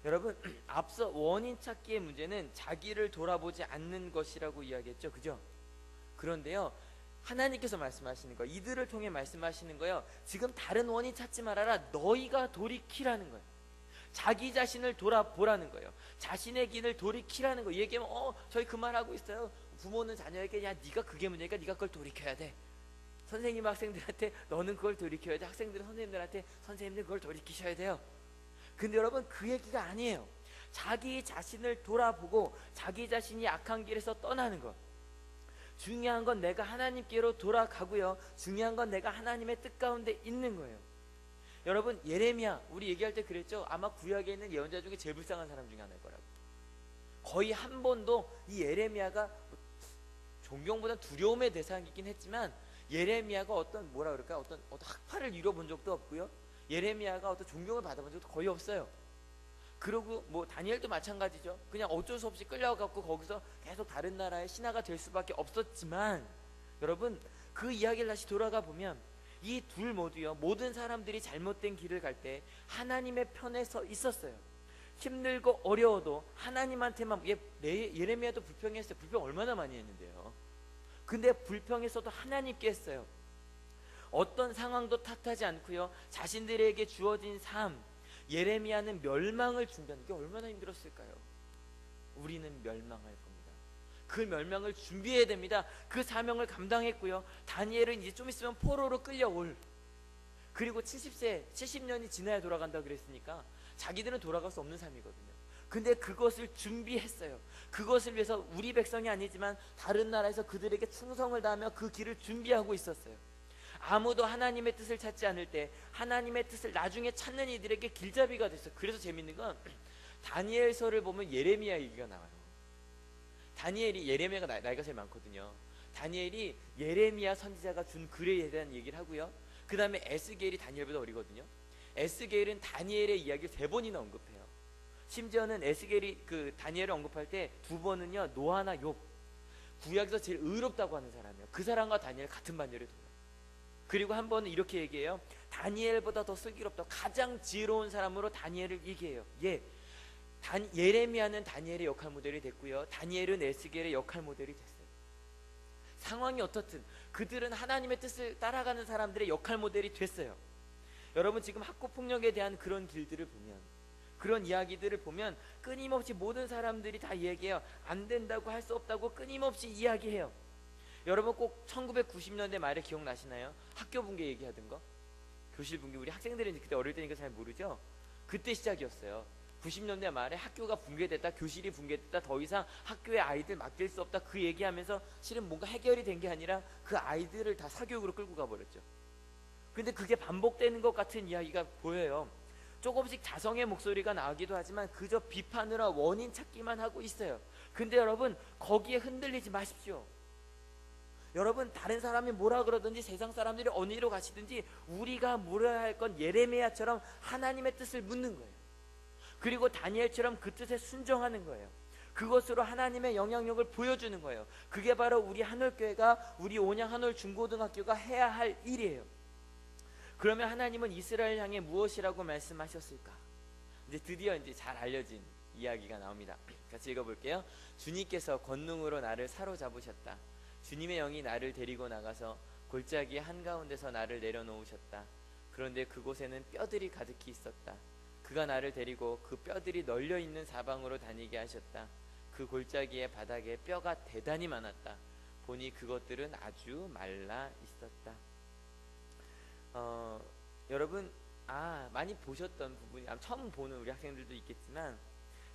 여러분, 앞서 원인 찾기의 문제는 자기를 돌아보지 않는 것이라고 이야기했죠. 그죠? 그런데요, 하나님께서 말씀하시는 거, 이들을 통해 말씀하시는 거요, 지금 다른 원인 찾지 말아라. 너희가 돌이키라는 거예요. 자기 자신을 돌아보라는 거예요. 자신의 길을 돌이키라는 거예요. 얘기하면 저희 그 말하고 있어요. 부모는 자녀에게 야 네가 그게 문제니까 네가 그걸 돌이켜야 돼. 선생님 학생들한테 너는 그걸 돌이켜야 돼. 학생들은 선생님들한테 선생님들 그걸 돌이키셔야 돼요. 근데 여러분, 그 얘기가 아니에요. 자기 자신을 돌아보고 자기 자신이 악한 길에서 떠나는 것. 중요한 건 내가 하나님께로 돌아가고요, 중요한 건 내가 하나님의 뜻 가운데 있는 거예요. 여러분, 예레미야, 우리 얘기할 때 그랬죠. 아마 구약에 있는 예언자 중에 제일 불쌍한 사람 중에 하나일 거라고. 거의 한 번도 이 예레미야가 존경보다 두려움의 대상이긴 했지만, 예레미야가 어떤 뭐라 그럴까, 어떤 학파를 이뤄본 적도 없고요, 예레미야가 어떤 존경을 받아본 적도 거의 없어요. 그리고 뭐 다니엘도 마찬가지죠. 그냥 어쩔 수 없이 끌려가고 거기서 계속 다른 나라의 신하가 될 수밖에 없었지만, 여러분, 그 이야기를 다시 돌아가 보면 이 둘 모두요, 모든 사람들이 잘못된 길을 갈 때 하나님의 편에 서 있었어요. 힘들고 어려워도 하나님한테만. 예레미야도 불평했어요. 불평 얼마나 많이 했는데요. 근데 불평했어도 하나님께 했어요. 어떤 상황도 탓하지 않고요, 자신들에게 주어진 삶, 예레미야는 멸망을 준비하는 게 얼마나 힘들었을까요? 우리는 멸망할 겁니다. 그 멸망을 준비해야 됩니다. 그 사명을 감당했고요, 다니엘은 이제 좀 있으면 포로로 끌려올, 그리고 70년이 지나야 돌아간다고 그랬으니까 자기들은 돌아갈 수 없는 삶이거든요. 근데 그것을 준비했어요. 그것을 위해서 우리 백성이 아니지만 다른 나라에서 그들에게 충성을 다하며 그 길을 준비하고 있었어요. 아무도 하나님의 뜻을 찾지 않을 때 하나님의 뜻을 나중에 찾는 이들에게 길잡이가 됐어요. 그래서 재밌는 건 다니엘서를 보면 예레미야 얘기가 나와요. 다니엘이, 예레미야가 나이가 제일 많거든요. 다니엘이 예레미야 선지자가 준 글에 대한 얘기를 하고요, 그 다음에 에스겔이 다니엘보다 어리거든요. 에스겔은 다니엘의 이야기를 3번이나 언급해요. 심지어는 에스겔이 그 다니엘을 언급할 때 2번은요 노아나 욥, 구약에서 제일 의롭다고 하는 사람이에요. 그 사람과 다니엘 같은 반열에 둬요. 그리고 한 번은 이렇게 얘기해요. 다니엘보다 더 슬기롭다, 가장 지혜로운 사람으로 다니엘을 얘기해요. 예레미야는 다니엘의 역할 모델이 됐고요, 다니엘은 에스겔의 역할 모델이 됐어요. 상황이 어떻든 그들은 하나님의 뜻을 따라가는 사람들의 역할 모델이 됐어요. 여러분, 지금 학교폭력에 대한 그런 길들을 보면, 그런 이야기들을 보면 끊임없이 모든 사람들이 다 얘기해요. 안 된다고, 할 수 없다고 끊임없이 이야기해요. 여러분, 꼭 1990년대 말에 기억나시나요? 학교 붕괴 얘기하던 거, 교실 붕괴. 우리 학생들은 그때 어릴 때니까 잘 모르죠. 그때 시작이었어요. 90년대 말에 학교가 붕괴됐다, 교실이 붕괴됐다, 더 이상 학교에 아이들 맡길 수 없다, 그 얘기하면서 실은 뭔가 해결이 된 게 아니라 그 아이들을 다 사교육으로 끌고 가버렸죠. 근데 그게 반복되는 것 같은 이야기가 보여요. 조금씩 자성의 목소리가 나오기도 하지만 그저 비판으로 원인 찾기만 하고 있어요. 근데 여러분, 거기에 흔들리지 마십시오. 여러분, 다른 사람이 뭐라 그러든지 세상 사람들이 어디로 가시든지 우리가 물어야 할 건 예레미야처럼 하나님의 뜻을 묻는 거예요. 그리고 다니엘처럼 그 뜻에 순종하는 거예요. 그것으로 하나님의 영향력을 보여주는 거예요. 그게 바로 우리 한올교회가, 우리 온양 한올 중고등학교가 해야 할 일이에요. 그러면 하나님은 이스라엘 향해 무엇이라고 말씀하셨을까? 이제 드디어 이제 잘 알려진 이야기가 나옵니다. 같이 읽어볼게요. 주님께서 권능으로 나를 사로잡으셨다. 주님의 영이 나를 데리고 나가서 골짜기 한가운데서 나를 내려놓으셨다. 그런데 그곳에는 뼈들이 가득히 있었다. 그가 나를 데리고 그 뼈들이 널려있는 사방으로 다니게 하셨다. 그 골짜기의 바닥에 뼈가 대단히 많았다. 보니 그것들은 아주 말라 있었다. 여러분, 많이 보셨던 부분이, 처음 보는 우리 학생들도 있겠지만,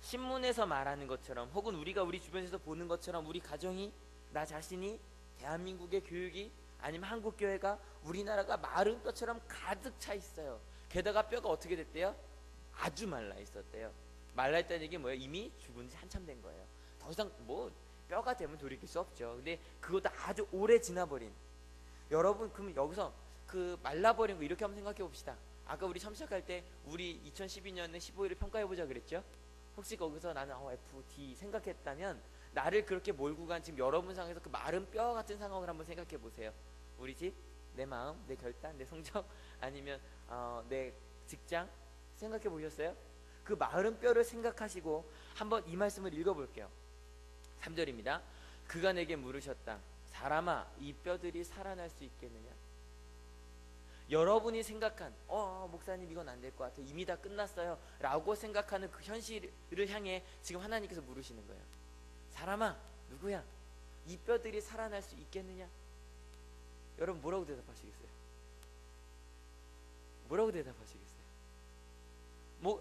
신문에서 말하는 것처럼 혹은 우리가 우리 주변에서 보는 것처럼 우리 가정이, 나 자신이, 대한민국의 교육이, 아니면 한국교회가, 우리나라가 마른 뼈처럼 가득 차 있어요. 게다가 뼈가 어떻게 됐대요? 아주 말라 있었대요. 말라 있다는 얘기 뭐예요? 이미 죽은 지 한참 된 거예요. 더 이상 뭐 뼈가 되면 돌이킬 수 없죠. 근데 그것도 아주 오래 지나버린. 여러분, 그럼 여기서 그 말라버린 거 이렇게 한번 생각해 봅시다. 아까 우리 처음 시작할 때 우리 2012년에 15일을 평가해 보자 그랬죠? 혹시 거기서 나는 F, D 생각했다면 나를 그렇게 몰고 간 지금 여러분 상에서 그 마른 뼈 같은 상황을 한번 생각해 보세요. 우리 집, 내 마음, 내 결단, 내 성적, 아니면 내 직장 생각해 보셨어요? 그 마른 뼈를 생각하시고 한번 이 말씀을 읽어볼게요. 3절입니다. 그가 내게 물으셨다. 사람아, 이 뼈들이 살아날 수 있겠느냐? 여러분이 생각한 목사님 이건 안 될 것 같아요. 이미 다 끝났어요 라고 생각하는 그 현실을 향해 지금 하나님께서 물으시는 거예요. 사람아, 누구야? 이 뼈들이 살아날 수 있겠느냐? 여러분 뭐라고 대답하시겠어요? 뭐라고 대답하시겠어요?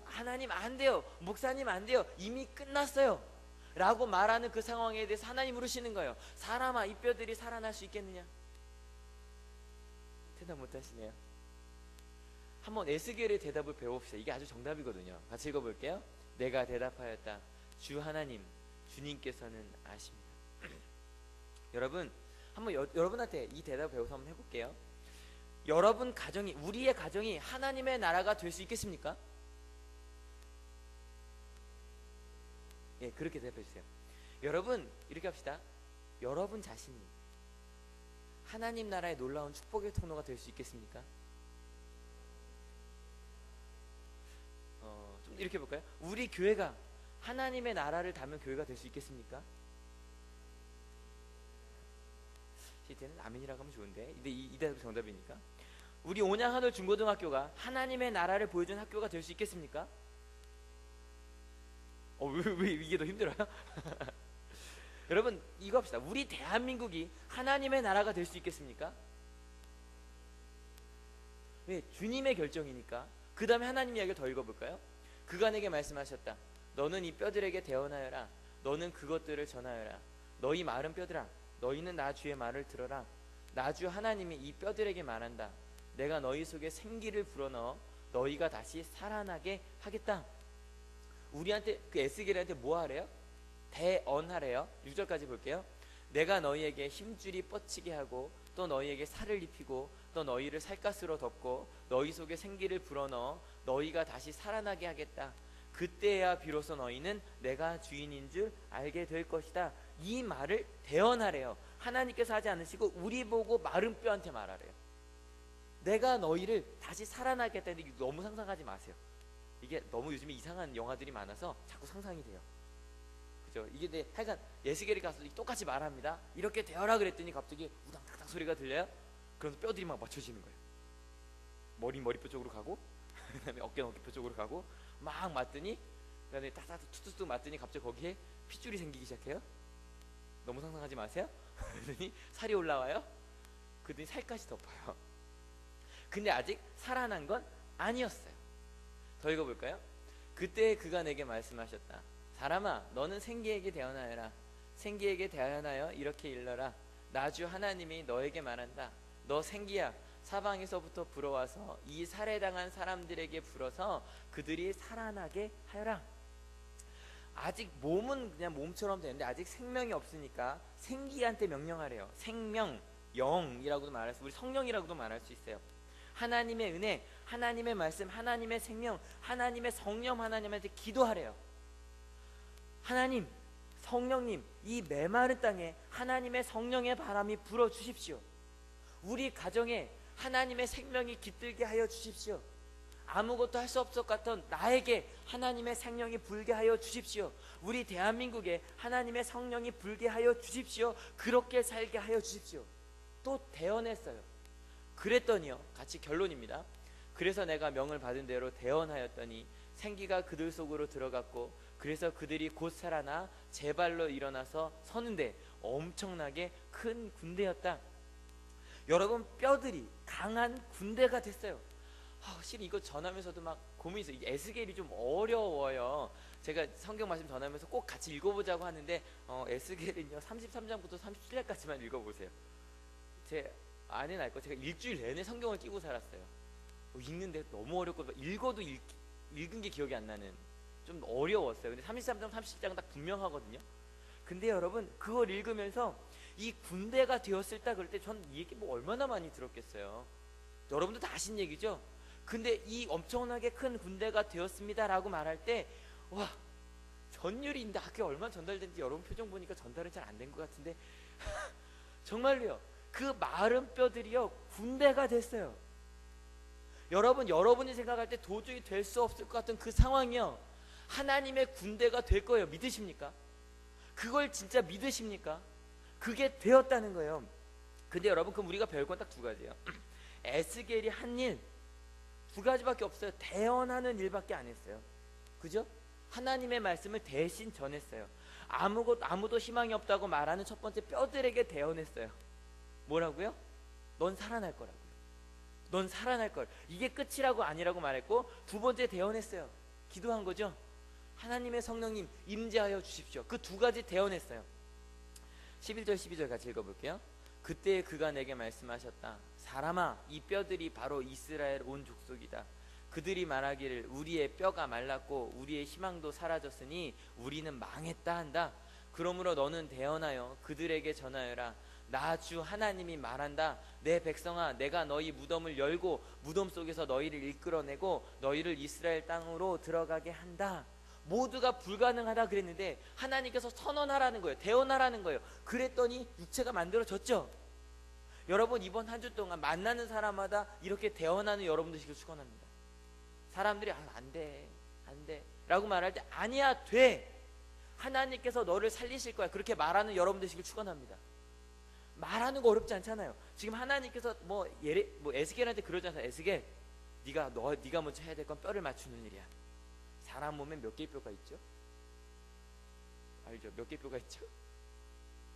하나님 안 돼요. 목사님 안 돼요. 이미 끝났어요 라고 말하는 그 상황에 대해서 하나님 물으시는 거예요. 사람아, 이 뼈들이 살아날 수 있겠느냐? 대답 못하시네요. 한번 에스겔의 대답을 배워봅시다. 이게 아주 정답이거든요. 같이 읽어볼게요. 내가 대답하였다. 주 하나님, 주님께서는 아십니다. 여러분 한번 여러분한테 이 대답을 배워서 한번 해볼게요. 여러분 가정이, 우리의 가정이 하나님의 나라가 될 수 있겠습니까? 예, 그렇게 대답해 주세요. 여러분 이렇게 합시다. 여러분 자신이 하나님 나라의 놀라운 축복의 통로가 될 수 있겠습니까? 좀 이렇게 볼까요? 우리 교회가 하나님의 나라를 담은 교회가 될 수 있겠습니까? 시대는 아멘이라고 하면 좋은데, 근데 이 대답이 정답이니까. 우리 온양하늘 중고등학교가 하나님의 나라를 보여준 학교가 될 수 있겠습니까? 왜 이게 더 힘들어요? 여러분 이거 합시다. 우리 대한민국이 하나님의 나라가 될 수 있겠습니까? 네, 주님의 결정이니까. 그 다음에 하나님 이야기를 더 읽어볼까요? 그가 내게 말씀하셨다. 너는 이 뼈들에게 대언하여라. 너는 그것들을 전하여라. 너희 마른 뼈들아, 너희는 나 주의 말을 들어라. 나 주 하나님이 이 뼈들에게 말한다. 내가 너희 속에 생기를 불어넣어 너희가 다시 살아나게 하겠다. 우리한테, 그 에스겔한테 뭐 하래요? 대언하래요. 6절까지 볼게요. 내가 너희에게 힘줄이 뻗치게 하고 또 너희에게 살을 입히고 또 너희를 살갗으로 덮고 너희 속에 생기를 불어넣어 너희가 다시 살아나게 하겠다. 그때야 비로소 너희는 내가 주인인 줄 알게 될 것이다. 이 말을 대언하래요. 하나님께서 하지 않으시고 우리 보고 마른 뼈한테 말하래요. 내가 너희를 다시 살아나게 했다는데 너무 상상하지 마세요. 이게 너무 요즘에 이상한 영화들이 많아서 자꾸 상상이 돼요. 그죠? 이게 하여간 에스겔이 가서 똑같이 말합니다. 이렇게 되어라 그랬더니 갑자기 우당탕탕 소리가 들려요. 그래서 뼈들이 막 맞춰지는 거예요. 머리뼈 쪽으로 가고 그다음에 어깨는 어깨뼈 쪽으로 가고 막 맞더니 그다음에 따따 툭툭툭 맞더니 갑자기 거기에 핏줄이 생기기 시작해요. 너무 상상하지 마세요. 그러더니 살이 올라와요. 그러더니 살갗이 덮어요. 근데 아직 살아난 건 아니었어요. 더 읽어볼까요? 그때 그가 내게 말씀하셨다. 사람아, 너는 생기에게 대언하여라. 생기에게 대언하여 이렇게 일러라. 나 주 하나님이 너에게 말한다. 너 생기야, 사방에서부터 불어와서 이 살해당한 사람들에게 불어서 그들이 살아나게 하여라. 아직 몸은 그냥 몸처럼 되는데 아직 생명이 없으니까 생기한테 명령하래요. 생명, 영이라고도 말할 수, 우리 성령이라고도 말할 수 있어요. 하나님의 은혜, 하나님의 말씀, 하나님의 생명, 하나님의 성령, 하나님한테 기도하래요. 하나님, 성령님, 이 메마른 땅에 하나님의 성령의 바람이 불어 주십시오. 우리 가정에 하나님의 생명이 깃들게 하여 주십시오. 아무것도 할 수 없을 것 같던 나에게 하나님의 생명이 불게 하여 주십시오. 우리 대한민국에 하나님의 성령이 불게 하여 주십시오. 그렇게 살게 하여 주십시오. 또 대언했어요. 그랬더니요, 같이 결론입니다. 그래서 내가 명을 받은 대로 대언하였더니 생기가 그들 속으로 들어갔고 그래서 그들이 곧 살아나 제 발로 일어나서 서는데 엄청나게 큰 군대였다. 여러분, 뼈들이 강한 군대가 됐어요. 실은 이거 전하면서도 막 고민이 있어요. 에스겔이 좀 어려워요. 제가 성경 말씀 전하면서 꼭 같이 읽어보자고 하는데 에스겔은요 33장부터 37장까지만 읽어보세요. 제 아내는 알 거, 제가 일주일 내내 성경을 끼고 살았어요. 읽는데 너무 어렵고 읽어도 읽은 게 기억이 안 나는, 좀 어려웠어요. 근데 33장 37장은 딱 분명하거든요. 근데 여러분, 그걸 읽으면서 이 군대가 되었을 때 그럴 때 전 이 얘기 뭐 얼마나 많이 들었겠어요. 여러분도 다 아신 얘기죠. 근데 이 엄청나게 큰 군대가 되었습니다 라고 말할 때, 와, 전율이 있는데 그게 얼마나 전달된지 여러분 표정 보니까 전달은 잘 안 된 것 같은데 정말로요. 그 마른 뼈들이요 군대가 됐어요. 여러분이 생각할 때 도저히 될 수 없을 것 같은 그 상황이요 하나님의 군대가 될 거예요. 믿으십니까? 그걸 진짜 믿으십니까? 그게 되었다는 거예요. 근데 여러분 그럼 우리가 배울 건 딱 두 가지예요. 에스겔이 한 일 두 가지밖에 없어요. 대언하는 일밖에 안 했어요. 그죠? 하나님의 말씀을 대신 전했어요. 아무도 희망이 없다고 말하는 첫 번째 뼈들에게 대언했어요. 뭐라고요? 넌 살아날 거라고요. 넌 살아날 걸. 이게 끝이라고 아니라고 말했고 두 번째 대언했어요. 기도한 거죠. 하나님의 성령님 임재하여 주십시오. 그 두 가지 대언했어요. 11절 12절 같이 읽어볼게요. 그때 그가 내게 말씀하셨다. 사람아 이 뼈들이 바로 이스라엘 온 족속이다. 그들이 말하기를 우리의 뼈가 말랐고 우리의 희망도 사라졌으니 우리는 망했다 한다. 그러므로 너는 대언하여 그들에게 전하여라. 나 주 하나님이 말한다. 내 백성아 내가 너희 무덤을 열고 무덤 속에서 너희를 이끌어내고 너희를 이스라엘 땅으로 들어가게 한다. 모두가 불가능하다 그랬는데 하나님께서 선언하라는 거예요. 대언하라는 거예요. 그랬더니 육체가 만들어졌죠. 여러분 이번 한 주 동안 만나는 사람마다 이렇게 대언하는 여러분들 되시길 축원합니다. 사람들이 안 돼 라고 말할 때 아니야 돼. 하나님께서 너를 살리실 거야. 그렇게 말하는 여러분 되시길 축원합니다. 말하는 거 어렵지 않잖아요. 지금 하나님께서 뭐 에스겔한테 그러잖아요. 에스겔 네가 먼저 해야 될 건 뼈를 맞추는 일이야. 사람 몸에 몇 개의 뼈가 있죠? 알죠? 몇 개의 뼈가 있죠?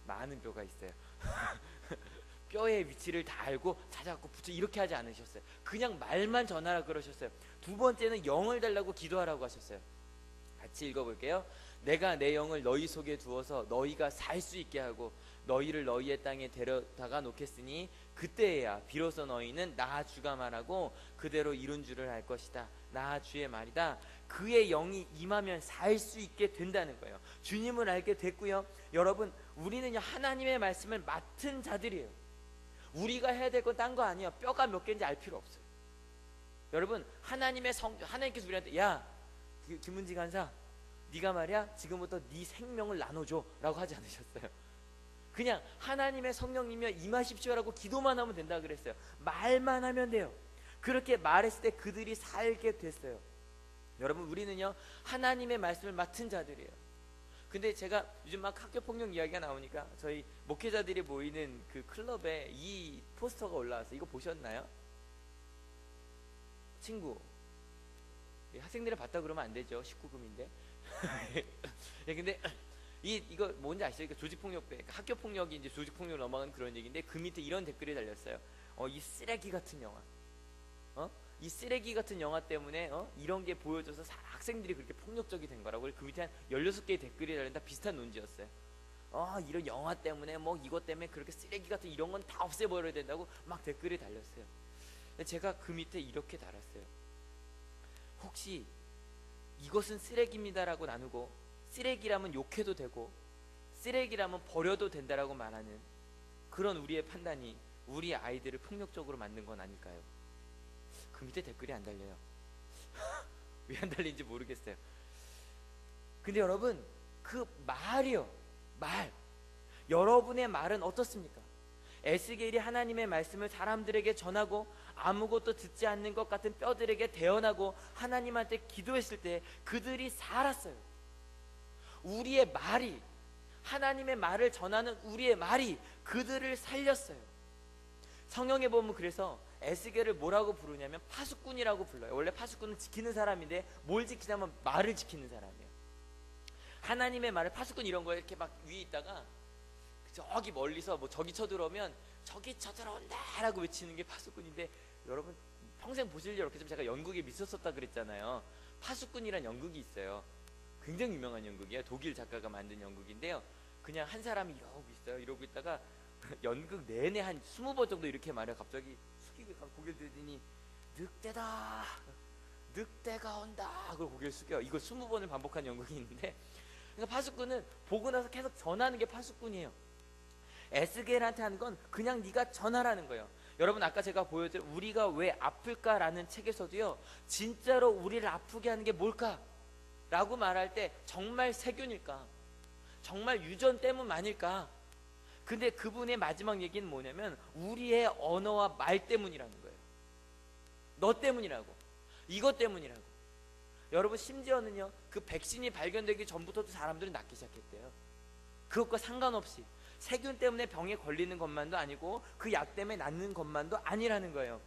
많은 뼈가 있어요. 뼈의 위치를 다 알고 찾아갖고 붙여 이렇게 하지 않으셨어요. 그냥 말만 전하라 그러셨어요. 두 번째는 영을 달라고 기도하라고 하셨어요. 같이 읽어볼게요. 내가 내 영을 너희 속에 두어서 너희가 살 수 있게 하고 너희를 너희의 땅에 데려다가 놓겠으니 그때야 비로소 너희는 나 주가 말하고 그대로 이룬 줄을 알 것이다. 나 주의 말이다. 그의 영이 임하면 살 수 있게 된다는 거예요. 주님을 알게 됐고요. 여러분 우리는요 하나님의 말씀을 맡은 자들이에요. 우리가 해야 될 건 딴 거 아니에요. 뼈가 몇 개인지 알 필요 없어요. 여러분 하나님께서 우리한테 야 김은지 간사 네가 말이야 지금부터 네 생명을 나눠줘 라고 하지 않으셨어요. 그냥 하나님의 성령님이여 임하십시오라고 기도만 하면 된다 그랬어요. 말만 하면 돼요. 그렇게 말했을 때 그들이 살게 됐어요. 여러분 우리는요 하나님의 말씀을 맡은 자들이에요. 근데 제가 요즘 막 학교폭력 이야기가 나오니까 저희 목회자들이 모이는 그 클럽에 이 포스터가 올라왔어요. 이거 보셨나요? 친구 학생들이 봤다 그러면 안 되죠. 19금인데. 예, 근데 이거 뭔지 아시죠? 그러니까 조직폭력배, 학교폭력이 이제 조직폭력으로 넘어가는 그런 얘기인데 그 밑에 이런 댓글이 달렸어요. 이 쓰레기 같은 영화, 이 쓰레기 같은 영화 때문에 이런 게 보여져서 학생들이 그렇게 폭력적이 된 거라고. 그 밑에 한 16개의 댓글이 달린다. 비슷한 논지였어요. 이런 영화 때문에 뭐 이것 때문에 그렇게 쓰레기 같은 이런 건 다 없애버려야 된다고 막 댓글이 달렸어요. 근데 제가 그 밑에 이렇게 달았어요. 혹시 이것은 쓰레기입니다라고 나누고 쓰레기라면 욕해도 되고 쓰레기라면 버려도 된다라고 말하는 그런 우리의 판단이 우리 아이들을 폭력적으로 만든 건 아닐까요? 그 밑에 댓글이 안 달려요. 왜 안 달린지 모르겠어요. 근데 여러분 그 말이요, 말, 여러분의 말은 어떻습니까? 에스겔이 하나님의 말씀을 사람들에게 전하고 아무것도 듣지 않는 것 같은 뼈들에게 대언하고 하나님한테 기도했을 때 그들이 살았어요. 우리의 말이, 하나님의 말을 전하는 우리의 말이 그들을 살렸어요. 성경에 보면 그래서 에스겔을 뭐라고 부르냐면 파수꾼이라고 불러요. 원래 파수꾼은 지키는 사람인데 뭘 지키냐면 말을 지키는 사람이에요. 하나님의 말을, 파수꾼 이런 거에 이렇게 막 위에 있다가 저기 멀리서 뭐 저기 쳐들어오면 저기 쳐들어온다 라고 외치는 게 파수꾼인데, 여러분 평생 보실 일 없겠지만 제가 연극에 미쳤었다 그랬잖아요. 파수꾼이란 연극이 있어요. 굉장히 유명한 연극이에요. 독일 작가가 만든 연극인데요. 그냥 한 사람이 이러고 있어요. 이러고 있다가 연극 내내 한 20번 정도 이렇게 말해요. 갑자기 숙이고 고개를 들더니 늑대다, 늑대가 온다. 그걸 고개를 숙여요. 이걸 20번을 반복한 연극이 있는데, 그러니까 파수꾼은 보고 나서 계속 전하는 게 파수꾼이에요. 에스겔한테 하는 건 그냥 네가 전하라는 거예요. 여러분 아까 제가 보여드린 우리가 왜 아플까라는 책에서도요, 진짜로 우리를 아프게 하는 게 뭘까? 라고 말할 때 정말 세균일까? 정말 유전 때문만일까? 근데 그분의 마지막 얘기는 뭐냐면 우리의 언어와 말 때문이라는 거예요. 너 때문이라고. 이것 때문이라고. 여러분 심지어는요, 그 백신이 발견되기 전부터도 사람들이 낫기 시작했대요. 그것과 상관없이 세균 때문에 병에 걸리는 것만도 아니고 그 약 때문에 낫는 것만도 아니라는 거예요.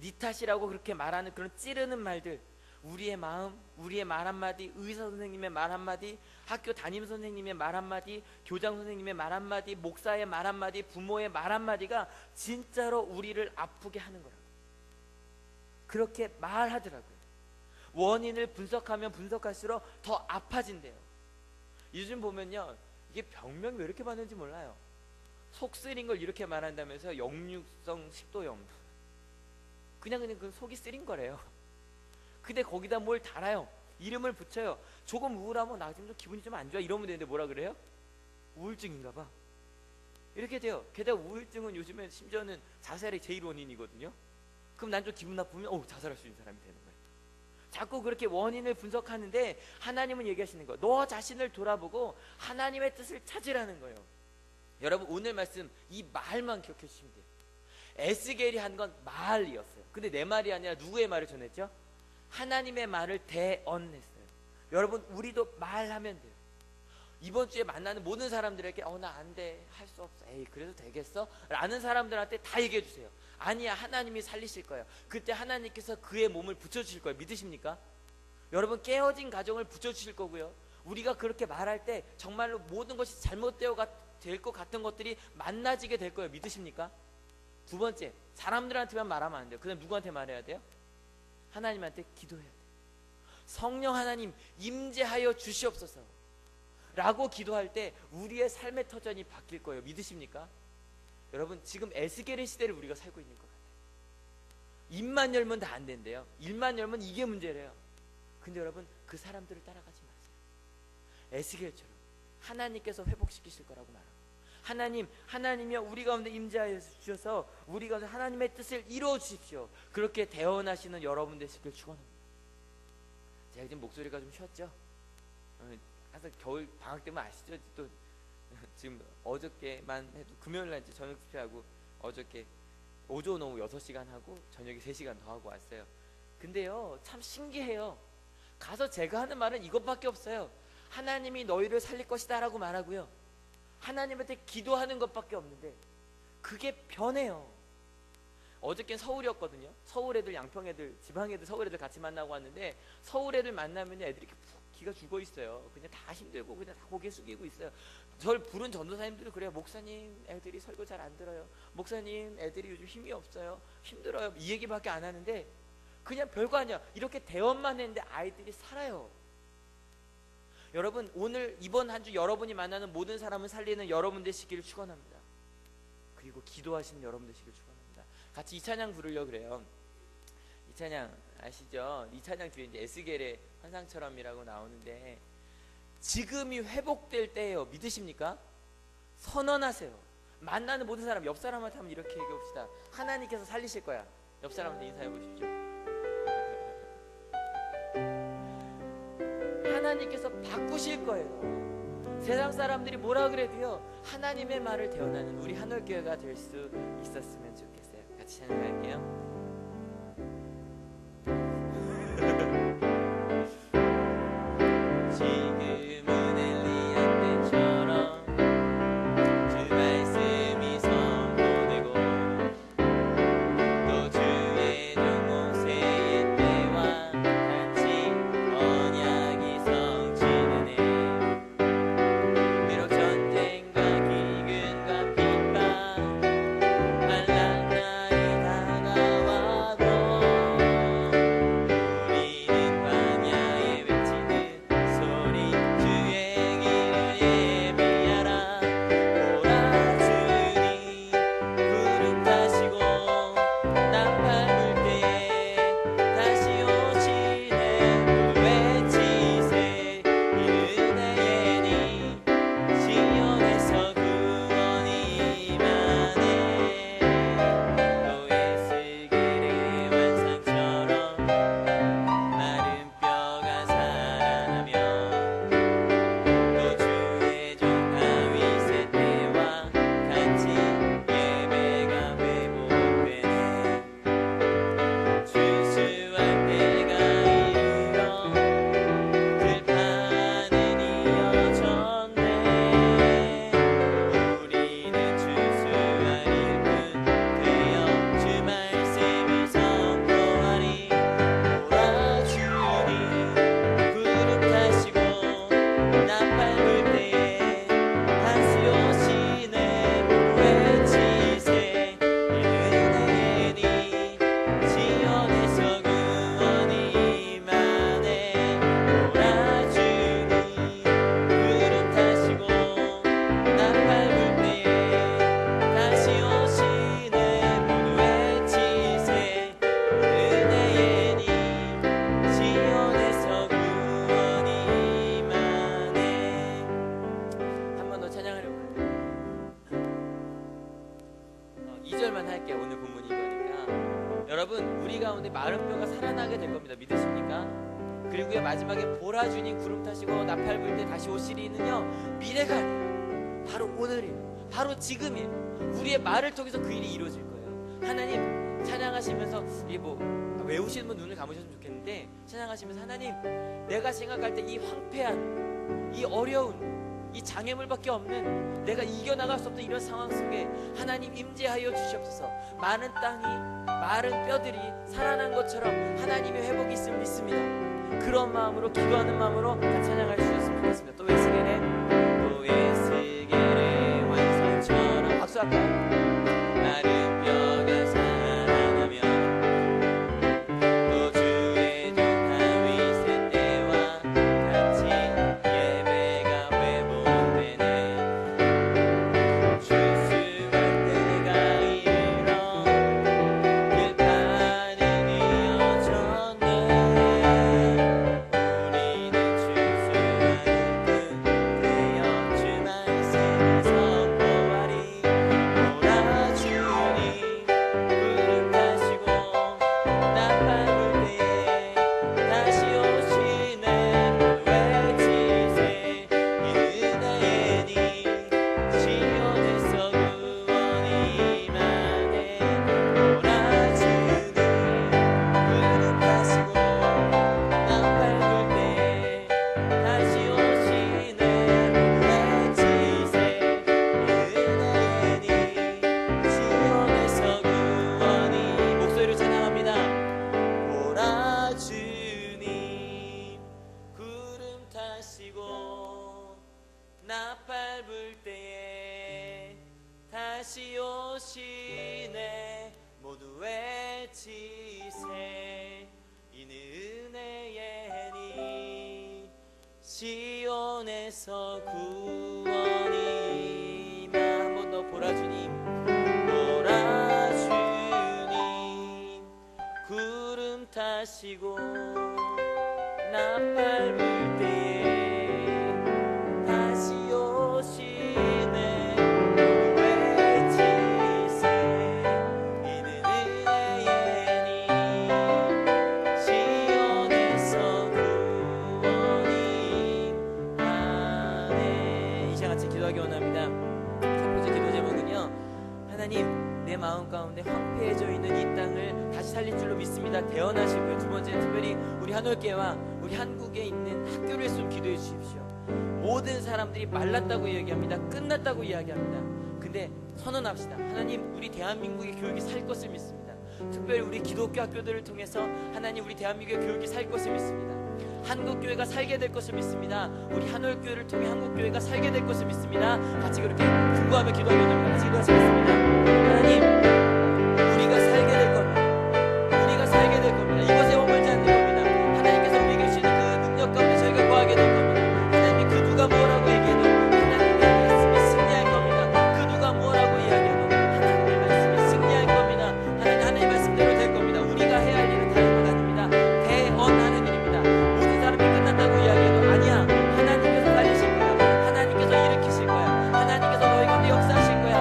네 탓이라고 그렇게 말하는 그런 찌르는 말들, 우리의 마음, 우리의 말 한마디, 의사 선생님의 말 한마디, 학교 담임 선생님의 말 한마디, 교장 선생님의 말 한마디, 목사의 말 한마디, 부모의 말 한마디가 진짜로 우리를 아프게 하는 거라고. 그렇게 말하더라고요. 원인을 분석하면 분석할수록 더 아파진대요. 요즘 보면요, 이게 병명이 왜 이렇게 많은지 몰라요. 속 쓰린 걸 이렇게 말한다면서 역류성 식도염, 그냥 그 속이 쓰린 거래요. 근데 거기다 뭘 달아요. 이름을 붙여요. 조금 우울하면 나 지금 좀 기분이 좀 안 좋아 이러면 되는데 뭐라 그래요? 우울증인가 봐. 이렇게 돼요. 게다가 우울증은 요즘에 심지어는 자살의 제일 원인이거든요. 그럼 난 좀 기분 나쁘면 자살할 수 있는 사람이 되는 거예요. 자꾸 그렇게 원인을 분석하는데 하나님은 얘기하시는 거예요. 너 자신을 돌아보고 하나님의 뜻을 찾으라는 거예요. 여러분 오늘 말씀 이 말만 기억해 주시면 돼요. 에스겔이 한 건 말이었어요. 근데 내 말이 아니라 누구의 말을 전했죠? 하나님의 말을 대언했어요. 여러분 우리도 말하면 돼요. 이번 주에 만나는 모든 사람들에게 나 안 돼, 할 수 없어, 에이 그래도 되겠어? 라는 사람들한테 다 얘기해 주세요. 아니야, 하나님이 살리실 거예요. 그때 하나님께서 그의 몸을 붙여주실 거예요. 믿으십니까? 여러분 깨어진 가정을 붙여주실 거고요. 우리가 그렇게 말할 때 정말로 모든 것이 잘못되어 될 것 같은 것들이 만나지게 될 거예요. 믿으십니까? 두 번째, 사람들한테만 말하면 안 돼요. 그 다음 누구한테 말해야 돼요? 하나님한테 기도해야 돼요. 성령 하나님 임재하여 주시옵소서 라고 기도할 때 우리의 삶의 터전이 바뀔 거예요. 믿으십니까? 여러분 지금 에스겔의 시대를 우리가 살고 있는 것 같아요. 입만 열면 다 안 된대요. 입만 열면 이게 문제래요. 근데 여러분 그 사람들을 따라가지 마세요. 에스겔처럼 하나님께서 회복시키실 거라고 말하고, 하나님이여 우리 가운데 임재하여 주셔서 우리 가운데 하나님의 뜻을 이루어 주십시오. 그렇게 대언하시는 여러분 되시길 축원합니다. 제가 지금 목소리가 좀 쉬었죠? 항상 겨울 방학 때면 아시죠? 또 지금 어저께만 해도 금요일날 이제 저녁 집회하고 어저께 오전 오후 6시간 하고 저녁에 3시간 더 하고 왔어요. 근데요 참 신기해요. 가서 제가 하는 말은 이것밖에 없어요. 하나님이 너희를 살릴 것이다 라고 말하고요, 하나님한테 기도하는 것밖에 없는데 그게 변해요. 어저께는 서울이었거든요. 서울 애들, 양평 애들, 지방 애들, 서울 애들 같이 만나고 왔는데 서울 애들 만나면 애들이 이렇게 푹 기가 죽어 있어요. 그냥 다 힘들고 그냥 다 고개 숙이고 있어요. 저를 부른 전도사님들은 그래요. 목사님 애들이 설교 잘 안 들어요. 목사님 애들이 요즘 힘이 없어요. 힘들어요. 이 얘기밖에 안 하는데 그냥 별거 아니야. 이렇게 대언만 했는데 아이들이 살아요. 여러분 오늘 이번 한 주 여러분이 만나는 모든 사람을 살리는 여러분 되시기를 축원합니다. 그리고 기도하시는 여러분 되시기를 축원합니다. 같이 이 찬양 부르려고 그래요. 이 찬양 아시죠? 이 찬양 뒤에 이제 에스겔의 환상처럼이라고 나오는데 지금이 회복될 때예요. 믿으십니까? 선언하세요. 만나는 모든 사람, 옆 사람한테 한번 이렇게 얘기해 봅시다. 하나님께서 살리실 거야. 옆 사람한테 인사해 보십시오. 하나님께서 바꾸실 거예요. 세상 사람들이 뭐라 그래도요 하나님의 말을 대언하는 우리 한올교회가 될 수 있었으면 좋겠어요. 같이 찬양할게요. 날이 다가와 2절만 할게요. 오늘 본문이 이거니까. 여러분, 우리 가운데 마른 뼈가 살아나게 될 겁니다. 믿으십니까? 그리고요, 마지막에 보라 주님 구름 타시고 나팔 불 때 다시 오시리는요, 미래가 아니에요. 바로 오늘이에요. 바로 지금이에요. 우리의 말을 통해서 그 일이 이루어질 거예요. 하나님 찬양하시면서 이게 뭐 외우시는 분 눈을 감으셨으면 좋겠는데, 찬양하시면서 하나님, 내가 생각할 때 이 황폐한, 이 어려운, 이 장애물밖에 없는, 내가 이겨나갈 수 없는 이런 상황 속에 하나님 임재하여 주시옵소서. 많은 땅이, 마른 뼈들이 살아난 것처럼 하나님의 회복이 있음을 믿습니다. 그런 마음으로, 기도하는 마음으로 다 찬양할 수 있었으면 좋겠습니다. 또 에스겔의 완성처럼 박수할까요? 마른 뼈가 살아나며 또 주의 종 다윗의 때와 같이 예배가 회복되네. 추수할 때가 이르러 그 판은 이어졌네. 우리는 추수하는 듯 되어 주 말씀을 선포하리. 오라 주님 구름 타시고 나팔 불 때에 다시 오시네. 외치세 이 은혜니 시온에서 구원이 임하네. 오라 주님 구름 타시고 나팔 불 때에 다시 오시네. 외치세 은혜니 시온에서 구원이. 목소리로 찬양합니다. 오라 주님 구름 타시고 나팔 불 때에 다시 오시네. 모두 외치세 이는 은혜니 시온에서 구원이. 한 번 더 보라 주님, 보라 주님 구름 타시고 나팔 불 때에 다시 오시네. 외치세 이는 은혜니 시온에서 구원이 하네. 이 시간 같이 기도하기 원합니다. 첫 번째 기도 제목은요, 하나님, 내 마음 가운데 황폐해져 있는 이 땅을 다시 살릴 줄로 믿습니다. 대언하시고요. 두 번째는 특별히 우리 한올교회와 우리 한국에 있는 학교를 좀 기도해 주십시오. 모든 사람들이 말랐다고 이야기합니다. 끝났다고 이야기합니다. 근데 선언합시다. 하나님, 우리 대한민국의 교육이 살 것을 믿습니다. 특별히 우리 기독교 학교들을 통해서 하나님, 우리 대한민국의 교육이 살 것을 믿습니다. 한국교회가 살게 될 것을 믿습니다. 우리 한올교회를 통해 한국교회가 살게 될 것을 믿습니다. 같이 그렇게 분구하며 기도하기 원합니다. 같이 기도하시겠습니다. 하나님, 우리가 살게 될 겁니다. 우리가 살게 될 겁니다. 이것에 머물지 않는 겁니다. 하나님께서 우리에게 주시는 그 능력 가운데 저희가 거하게 될 겁니다. 하나님이 그 누가 뭐라고 얘기해도 하나님의 말씀이 승리할 겁니다. 그 누가 뭐라고 이야기해도 하나님의 말씀이 승리할 겁니다. 하나님의 말씀대로 될 겁니다. 우리가 해야 할 일은 다른 것 아닙니다. 대언하는 일입니다. 모든 사람이 끝났다고 이야기해도 아니야, 하나님께서 살리실 거야. 하나님께서 일으키실 거야. 하나님께서 너희 가운데 역사하실 거야.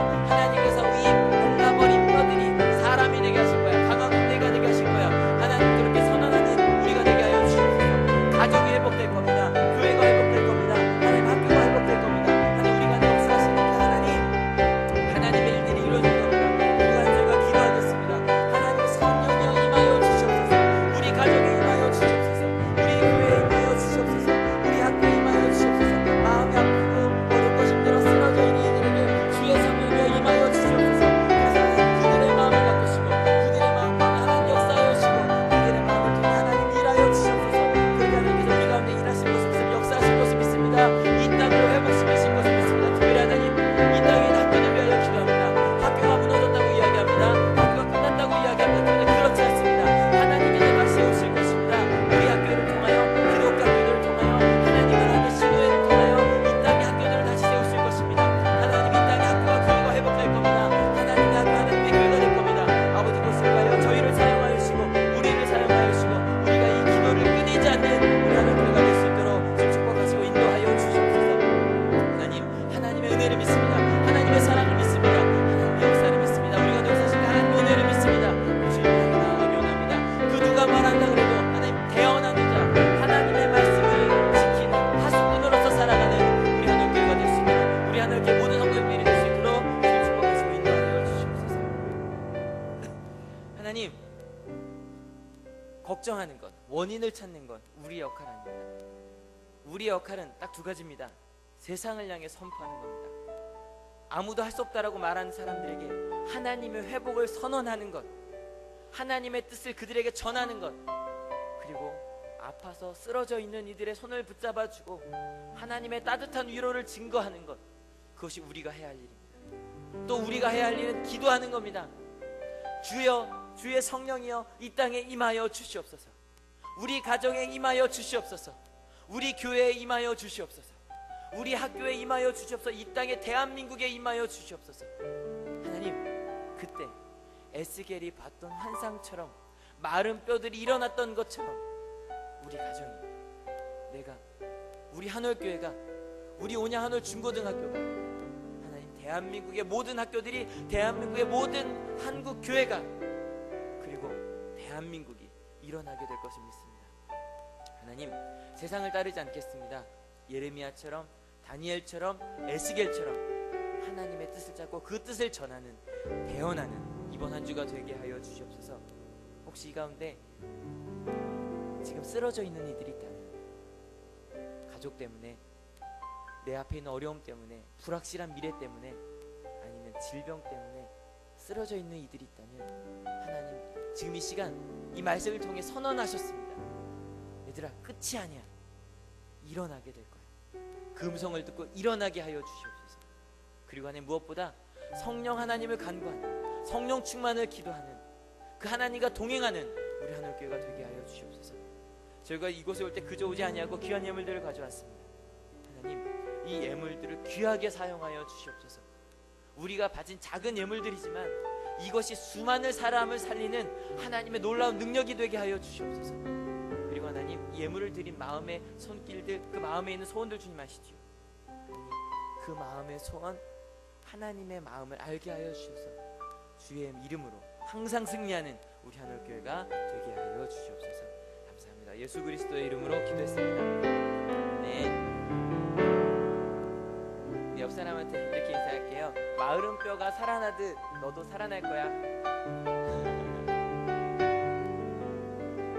하나님, 걱정하는 것, 원인을 찾는 것 우리의 역할 아닙니다. 우리의 역할은 딱 두 가지입니다. 세상을 향해 선포하는 겁니다. 아무도 할 수 없다라고 말하는 사람들에게 하나님의 회복을 선언하는 것, 하나님의 뜻을 그들에게 전하는 것, 그리고 아파서 쓰러져 있는 이들의 손을 붙잡아주고 하나님의 따뜻한 위로를 증거하는 것, 그것이 우리가 해야 할 일입니다. 또 우리가 해야 할 일은 기도하는 겁니다. 주여, 주의 성령이여 이 땅에 임하여 주시옵소서. 우리 가정에 임하여 주시옵소서. 우리 교회에 임하여 주시옵소서. 우리 학교에 임하여 주시옵소서. 이 땅에 대한민국에 임하여 주시옵소서. 하나님, 그때 에스겔이 봤던 환상처럼 마른 뼈들이 일어났던 것처럼 우리 가정이, 내가, 우리 한올교회가, 우리 온양 한올 중고등학교가, 하나님 대한민국의 모든 학교들이, 대한민국의 모든 한국 교회가, 그리고 대한민국이 일어나게 될 것을 믿습니다. 하나님, 세상을 따르지 않겠습니다. 예레미야처럼, 다니엘처럼, 에스겔처럼 하나님의 뜻을 찾고 그 뜻을 전하는, 대언하는 이번 한 주가 되게 하여 주시옵소서. 혹시 이 가운데 지금 쓰러져 있는 이들이 있다면, 가족 때문에, 내 앞에 있는 어려움 때문에, 불확실한 미래 때문에, 아니면 질병 때문에 쓰러져 있는 이들이 있다면, 하나님 지금 이 시간 이 말씀을 통해 선언하셨습니다. 얘들아, 끝이 아니야. 일어나게 될 거야. 그 음성을 듣고 일어나게 하여 주시옵소서. 그리고 하나님, 무엇보다 성령 하나님을 간구하는, 성령 충만을 기도하는, 그 하나님과 동행하는 우리 하늘교회가 되게 하여 주시옵소서. 저희가 이곳에 올 때 그저 오지 아니하고 귀한 예물들을 가져왔습니다. 하나님, 이 예물들을 귀하게 사용하여 주시옵소서. 우리가 가진 작은 예물들이지만 이것이 수많은 사람을 살리는 하나님의 놀라운 능력이 되게 하여 주시옵소서. 그리고 하나님, 이 예물을 드린 마음의 손길들, 그 마음에 있는 소원들 주님 아시지요. 하나님, 그 마음의 소원, 하나님의 마음을 알게 하여 주셔서 주의 이름으로 항상 승리하는 우리 하늘교회가 되게 하여 주시옵소서. 감사합니다. 예수 그리스도의 이름으로 기도했습니다. 네. 옆 사람한테 이렇게 인사할게요. 마른 뼈가 살아나듯 너도 살아날 거야.